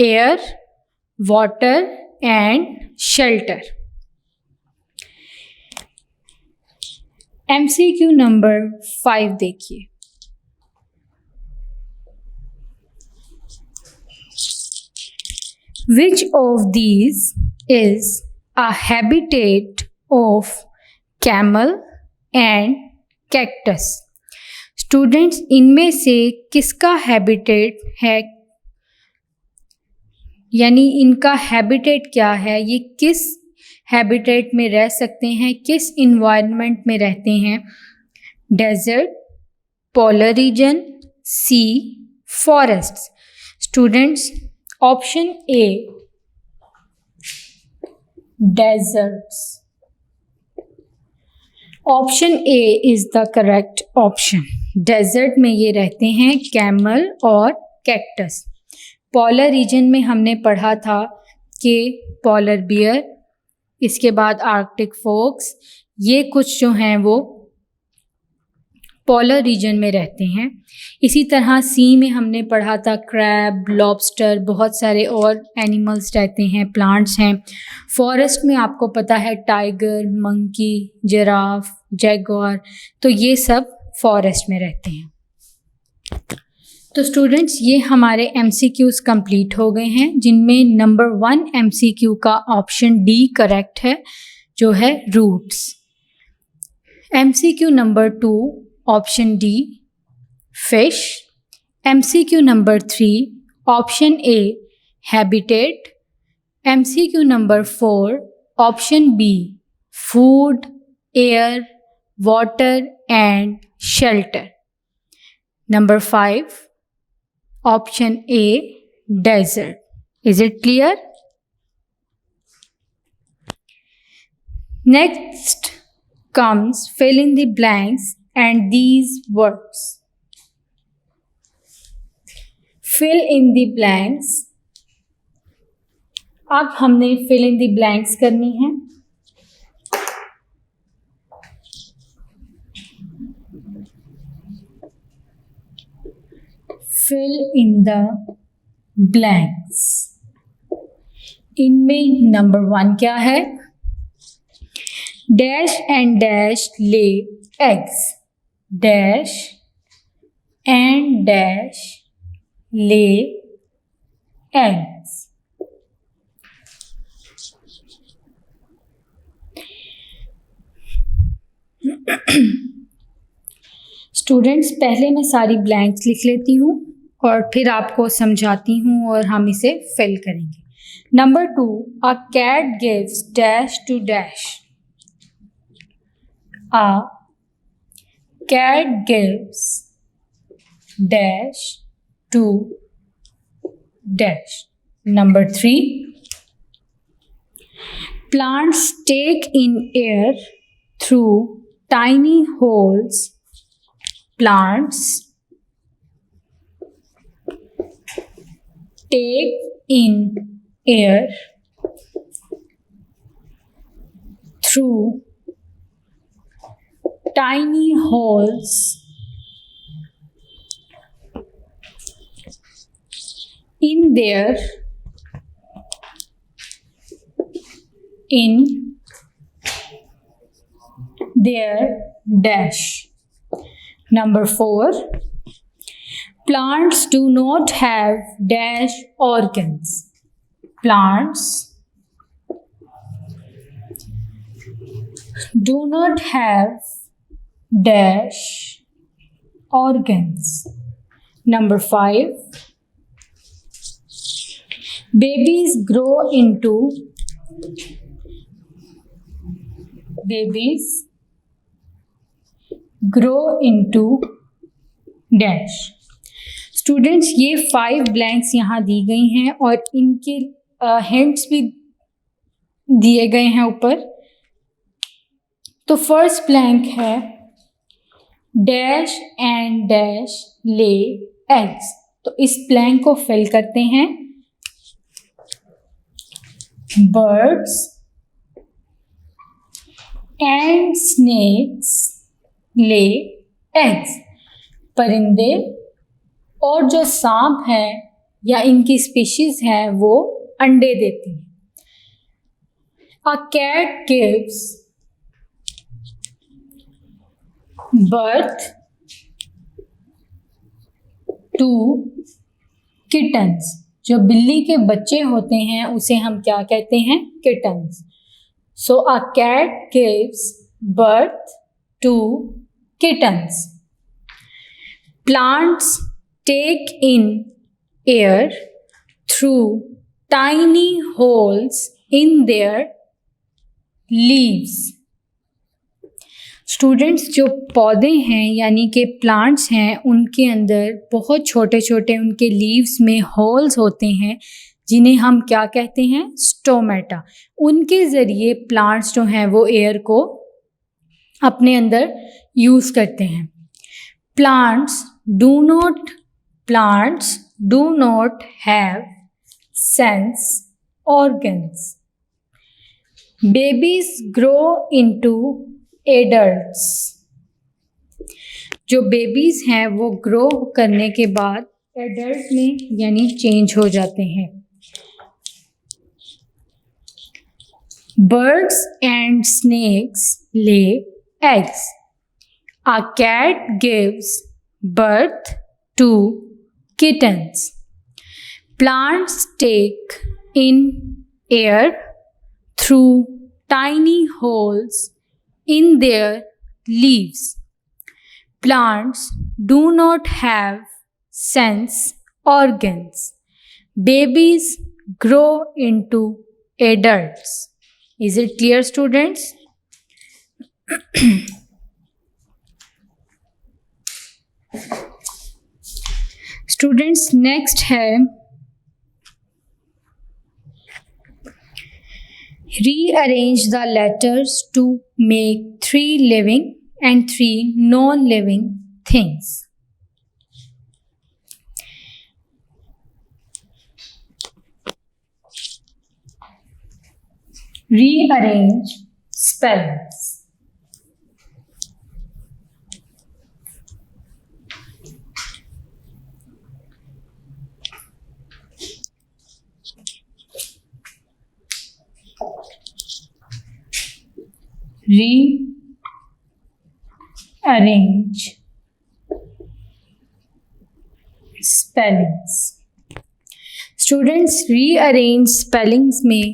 air, water and shelter. MCQ number 5 देखिए। Which of these is a habitat of camel and cactus? Students, इनमें से किसका हैबिटेट है, यानी इनका हैबिटेट क्या है, ये किस हैबिटेट में रह सकते हैं, किस इन्वायरमेंट में रहते हैं? Desert, polar region, sea, forests. Students, option A deserts. Option A is the correct option. Desert में ये रहते हैं कैमल और कैक्टस। पोलर रीजन में हमने पढ़ा था कि पोलर बियर, इसके बाद आर्कटिक फोक्स, ये कुछ जो हैं वो पोलर रीजन में रहते हैं। इसी तरह सी में हमने पढ़ा था क्रैब, लॉबस्टर, बहुत सारे और एनिमल्स रहते हैं, प्लांट्स हैं। फॉरेस्ट में आपको पता है टाइगर, मंकी, जिराफ, जैगुआर, तो ये सब फॉरेस्ट में रहते हैं। तो स्टूडेंट्स, ये हमारे MCQs कंप्लीट हो गए हैं, जिनमें नंबर 1 MCQ का ऑप्शन डी करेक्ट है, जो है roots. MCQ number 2 option D fish, MCQ number 3 option A habitat, MCQ number 4 option B food, air, water and shelter, number 5 option A desert. Is it clear? Next comes fill in the blanks and these words. Fill in the blanks. अब हमने fill in the blanks करनी है। Fill in the blanks. इनमें number 1 क्या है? Dash and dash lay eggs, dash and dash ले eggs. Students, पहले मैं सारी ब्लैंक्स लिख लेती हूँ और फिर आपको समझाती हूँ और हम इसे फिल करेंगे. Number 2, a cat gives dash to dash. A cat gives dash to dash. Number 3, plants take in air through tiny holes. Plants take in air through tiny holes in their dash. Number 4, plants do not have dash organs. Plants do not have dash organs. Number 5, babies grow into dash. Students, ये 5 blanks यहाँ दी गई हैं और इनके hints भी दिए गए हैं ऊपर. तो फर्स्ट ब्लैंक है dash and dash lay eggs. तो इस ब्लैंक को फिल करते हैं. Birds and snakes lay eggs. परिंदे और जो सांप हैं या इनकी स्पीशीज हैं वो अंडे देती हैं. A cat gives birth to kittens. जो बिल्ली के बच्चे होते हैं उसे हम क्या कहते हैं? Kittens. So a cat gives birth to kittens. Plants take in air through tiny holes in their leaves. Students, जो पौधे हैं यानी कि प्लांट्स हैं उनके अंदर बहुत छोटे छोटे उनके लीव्स में होल्स होते हैं जिन्हें हम क्या कहते हैं? स्टोमेटा. उनके ज़रिए प्लांट्स जो हैं वो एयर को अपने अंदर यूज़ करते हैं. Plants do not have sense organs. Babies grow into adults. जो बेबीज हैं वो ग्रो करने के बाद एडल्ट में यानी चेंज हो जाते हैं. Birds and snakes lay eggs. A cat gives birth to kittens. Plants take in air through tiny holes in their leaves. Plants do not have sense organs. Babies grow into adults. Is it clear, students? Students, next है rearrange the letters to make 3 living and 3 non-living things. Rearrange spellings. Rearrange spellings. Students, rearrange spellings में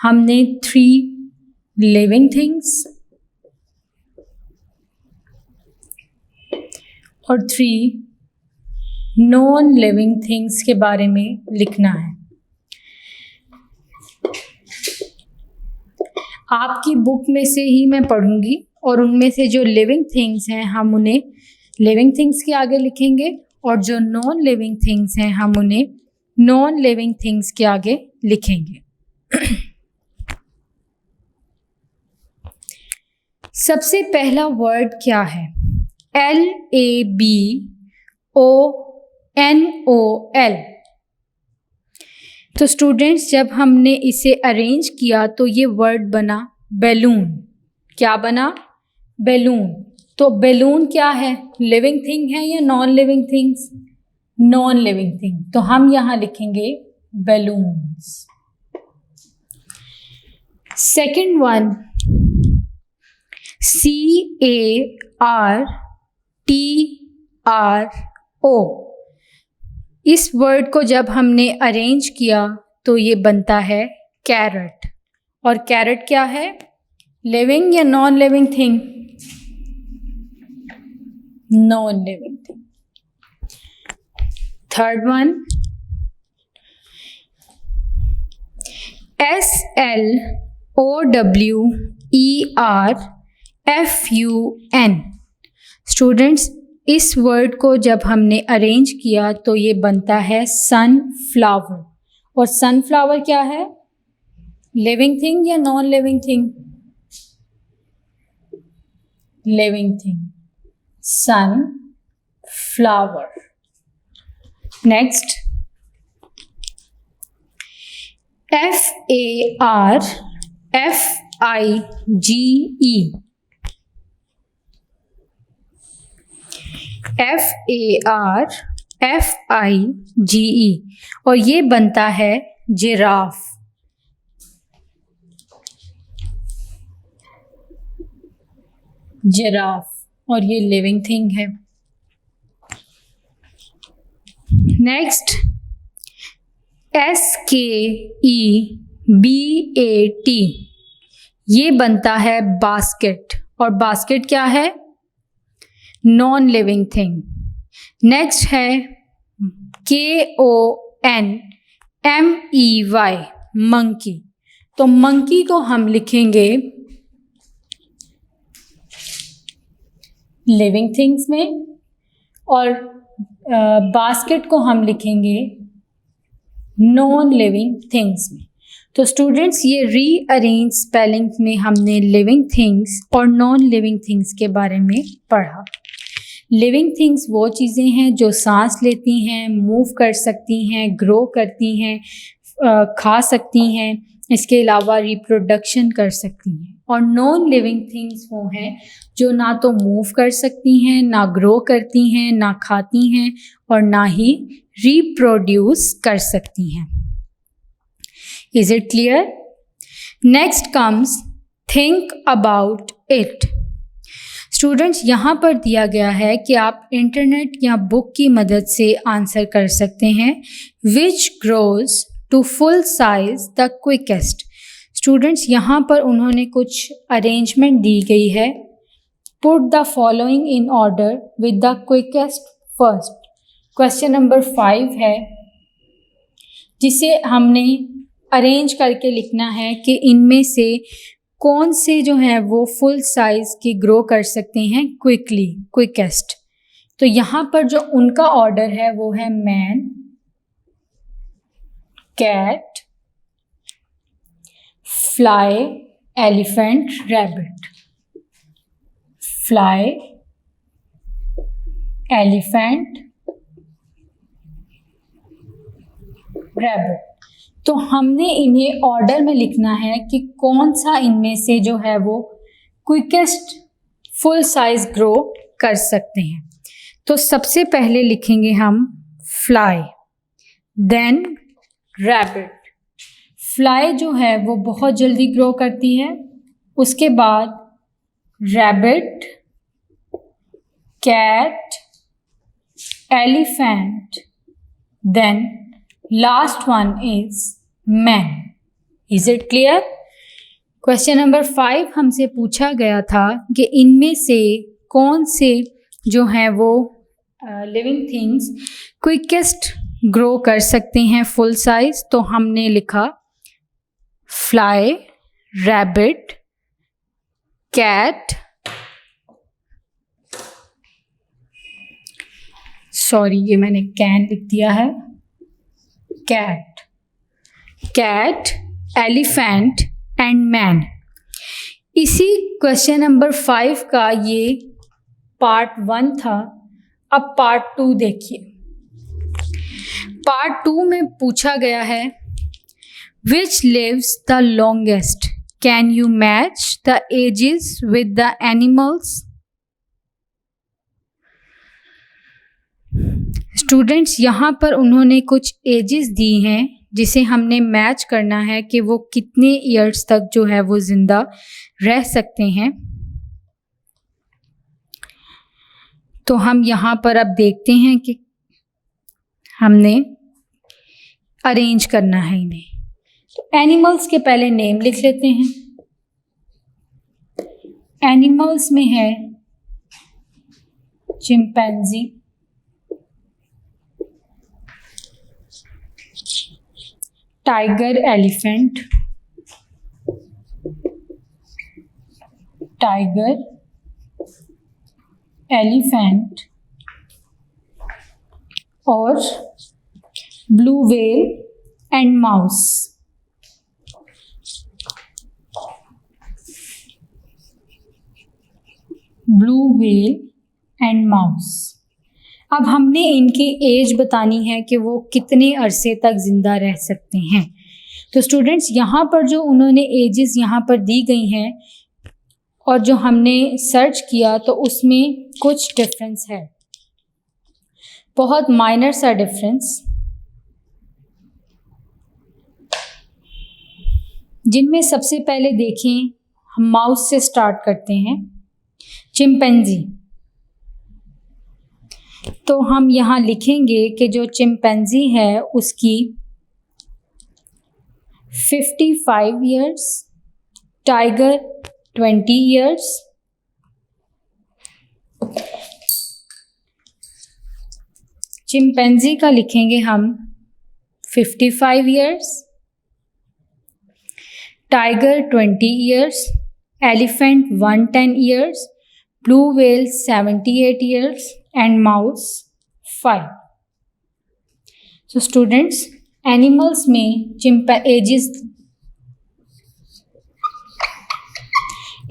हमने 3 living things और 3 non living things के बारे में लिखना है। आपकी बुक में से ही मैं पढ़ूंगी और उनमें से जो लिविंग थिंग्स हैं हम उन्हें लिविंग थिंग्स के आगे लिखेंगे और जो नॉन लिविंग थिंग्स हैं हम उन्हें नॉन लिविंग थिंग्स के आगे लिखेंगे। सबसे पहला वर्ड क्या है? LABONOL। तो स्टूडेंट्स, जब हमने इसे अरेंज किया तो ये वर्ड बना बैलून। क्या बना? बैलून। तो बैलून क्या है? लिविंग थिंग है या non living things? Non living thing. तो हम यहाँ लिखेंगे बैलून्स। Second one, CARTRO। इस वर्ड को जब हमने अरेंज किया तो ये बनता है कैरट। और कैरट क्या है? लिविंग या non living thing? Non living thing. Third one, SLOWERFUN। Students, इस वर्ड को जब हमने अरेंज किया तो ये बनता है सनफ्लावर। और सनफ्लावर क्या है? लिविंग थिंग या non living thing? Living thing, sunflower. Next, FARFIGE। FARFIGE और ये बनता है जिराफ। जिराफ, और ये लिविंग थिंग है। Next, SKEBAT। ये बनता है बास्केट। और बास्केट क्या है? Non living thing. नेक्स्ट है KONMEY, मंकी। तो मंकी को हम लिखेंगे लिविंग थिंग्स में और बास्केट को हम लिखेंगे नॉन लिविंग थिंग्स में। तो स्टूडेंट्स, ये रीअरेंज स्पेलिंग में हमने लिविंग थिंग्स और नॉन लिविंग थिंग्स के बारे में पढ़ा। लिविंग थिंग्स वो चीज़ें हैं जो सांस लेती हैं, मूव कर सकती हैं, ग्रो करती हैं, खा सकती हैं, इसके अलावा रिप्रोडक्शन कर सकती हैं। और नॉन लिविंग थिंग्स वो हैं जो ना तो मूव कर सकती हैं, ना ग्रो करती हैं, ना खाती हैं और ना ही रिप्रोड्यूस कर सकती हैं। Is it clear? Next comes think about it. Students, यहाँ पर दिया गया है कि आप इंटरनेट या बुक की मदद से आंसर कर सकते हैं। Which grows to full size the quickest. Students, यहाँ पर उन्होंने कुछ अरेंजमेंट दी गई है। Put the following in order with the quickest first. Question number 5 है जिसे हमने अरेंज करके लिखना है कि इनमें से कौन से जो हैं वो फुल साइज के ग्रो कर सकते हैं क्विकली, क्विकेस्ट। तो यहाँ पर जो उनका ऑर्डर है वो है man, cat, fly, elephant, rabbit. Fly, elephant, rabbit. तो हमने इन्हें ऑर्डर में लिखना है कि कौन सा इनमें से जो है वो क्विकेस्ट फुल साइज ग्रो कर सकते हैं। तो सबसे पहले लिखेंगे हम फ्लाई, देन रैबिट। फ्लाई जो है वो बहुत जल्दी ग्रो करती है, उसके बाद rabbit, cat, elephant, then Last one is man. Is it clear? Question number 5 हमसे पूछा गया था कि इनमें से कौन से जो हैं वो लिविंग थिंग्स क्विकेस्ट ग्रो कर सकते हैं फुल साइज। तो हमने लिखा फ्लाई, रैबिट, कैट, सॉरी ये मैंने कैन लिख दिया है, कैट, एलिफेंट एंड मैन। इसी क्वेश्चन नंबर 5 का ये पार्ट 1 था। अब पार्ट 2 देखिए। पार्ट 2 में पूछा गया है which lives the longest, can you match the ages with the animals. Students यहाँ पर उन्होंने कुछ एजेस दी हैं जिसे हमने मैच करना है कि वो कितने ईयर्स तक जो है वो ज़िंदा रह सकते हैं। तो हम यहाँ पर अब देखते हैं कि हमने अरेंज करना है इन्हें। तो एनिमल्स के पहले नेम लिख लेते हैं। एनिमल्स में है चिंपैंजी, टाइगर एलिफेंट, और ब्लू व्हेल एंड माउस। अब हमने इनकी एज बतानी है कि वो कितने अरसे तक ज़िंदा रह सकते हैं। तो स्टूडेंट्स यहाँ पर जो उन्होंने एजेस यहाँ पर दी गई हैं और जो हमने सर्च किया तो उसमें कुछ डिफरेंस है, बहुत माइनर सा डिफरेंस, जिनमें सबसे पहले देखें हम माउस से स्टार्ट करते हैं। चिंपैंजी, तो हम यहाँ लिखेंगे कि जो चिंपैंजी है उसकी 55 ईयर्स, टाइगर 20 ईयर्स, चिंपैंजी का लिखेंगे हम 55 years, tiger 20 years, elephant 110 years, blue whale 78 years and mouse 5. So students, animals में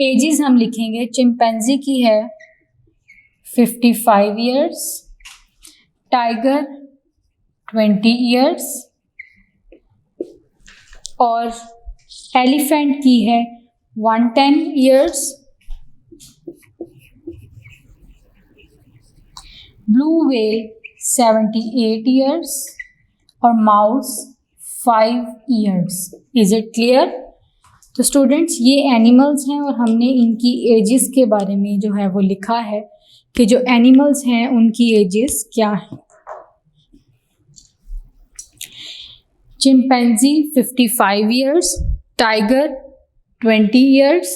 एजेस हम लिखेंगे। चिंपैंजी की है 55 ईयर्स, टाइगर 20 ईयर्स और एलिफेंट की है 110 ईयर्स, ब्लू व्हेल 78 ईयर्स और mouse 5 years. Is it clear? तो स्टूडेंट्स ये एनिमल्स हैं और हमने इनकी एजेस के बारे में जो है वो लिखा है कि जो एनिमल्स हैं उनकी एजेस क्या है। Chimpanzee 55 years, tiger 20 years,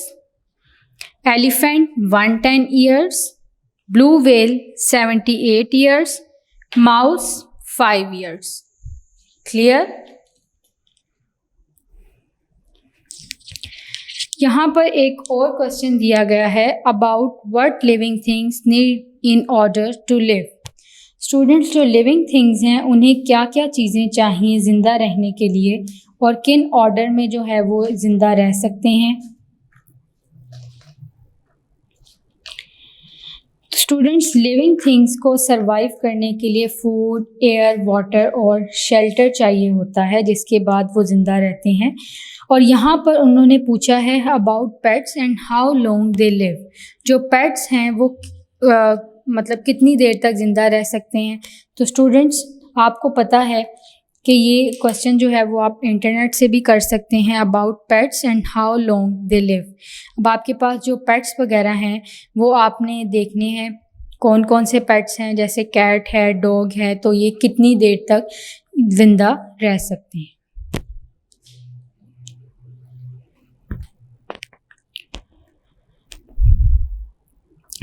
elephant 110 years, blue whale 78 years, mouse 5 years. Clear? यहाँ पर एक और क्वेश्चन दिया गया है about what living things need in order to live. Students जो लिविंग थिंग्स हैं उन्हें क्या क्या चीज़ें चाहिए ज़िंदा रहने के लिए और किन ऑर्डर में जो है वो ज़िंदा रह सकते हैं। स्टूडेंट्स लिविंग थिंग्स को सरवाइव करने के लिए फूड, एयर, वाटर और शेल्टर चाहिए होता है जिसके बाद वो ज़िंदा रहते हैं। और यहाँ पर उन्होंने पूछा है about pets and how long they live. जो पेट्स हैं वो मतलब कितनी देर तक ज़िंदा रह सकते हैं। तो स्टूडेंट्स आपको पता है कि ये क्वेश्चन जो है वो आप इंटरनेट से भी कर सकते हैं about pets and how long they live. अब आपके पास जो पेट्स वगैरह हैं वो आपने देखने हैं कौन कौन से पेट्स हैं, जैसे कैट है, डॉग है, तो ये कितनी देर तक जिंदा रह सकते हैं।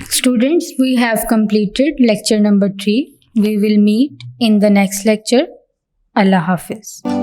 Students, we have completed lecture number 3. We will meet in the next lecture. Allah Hafiz.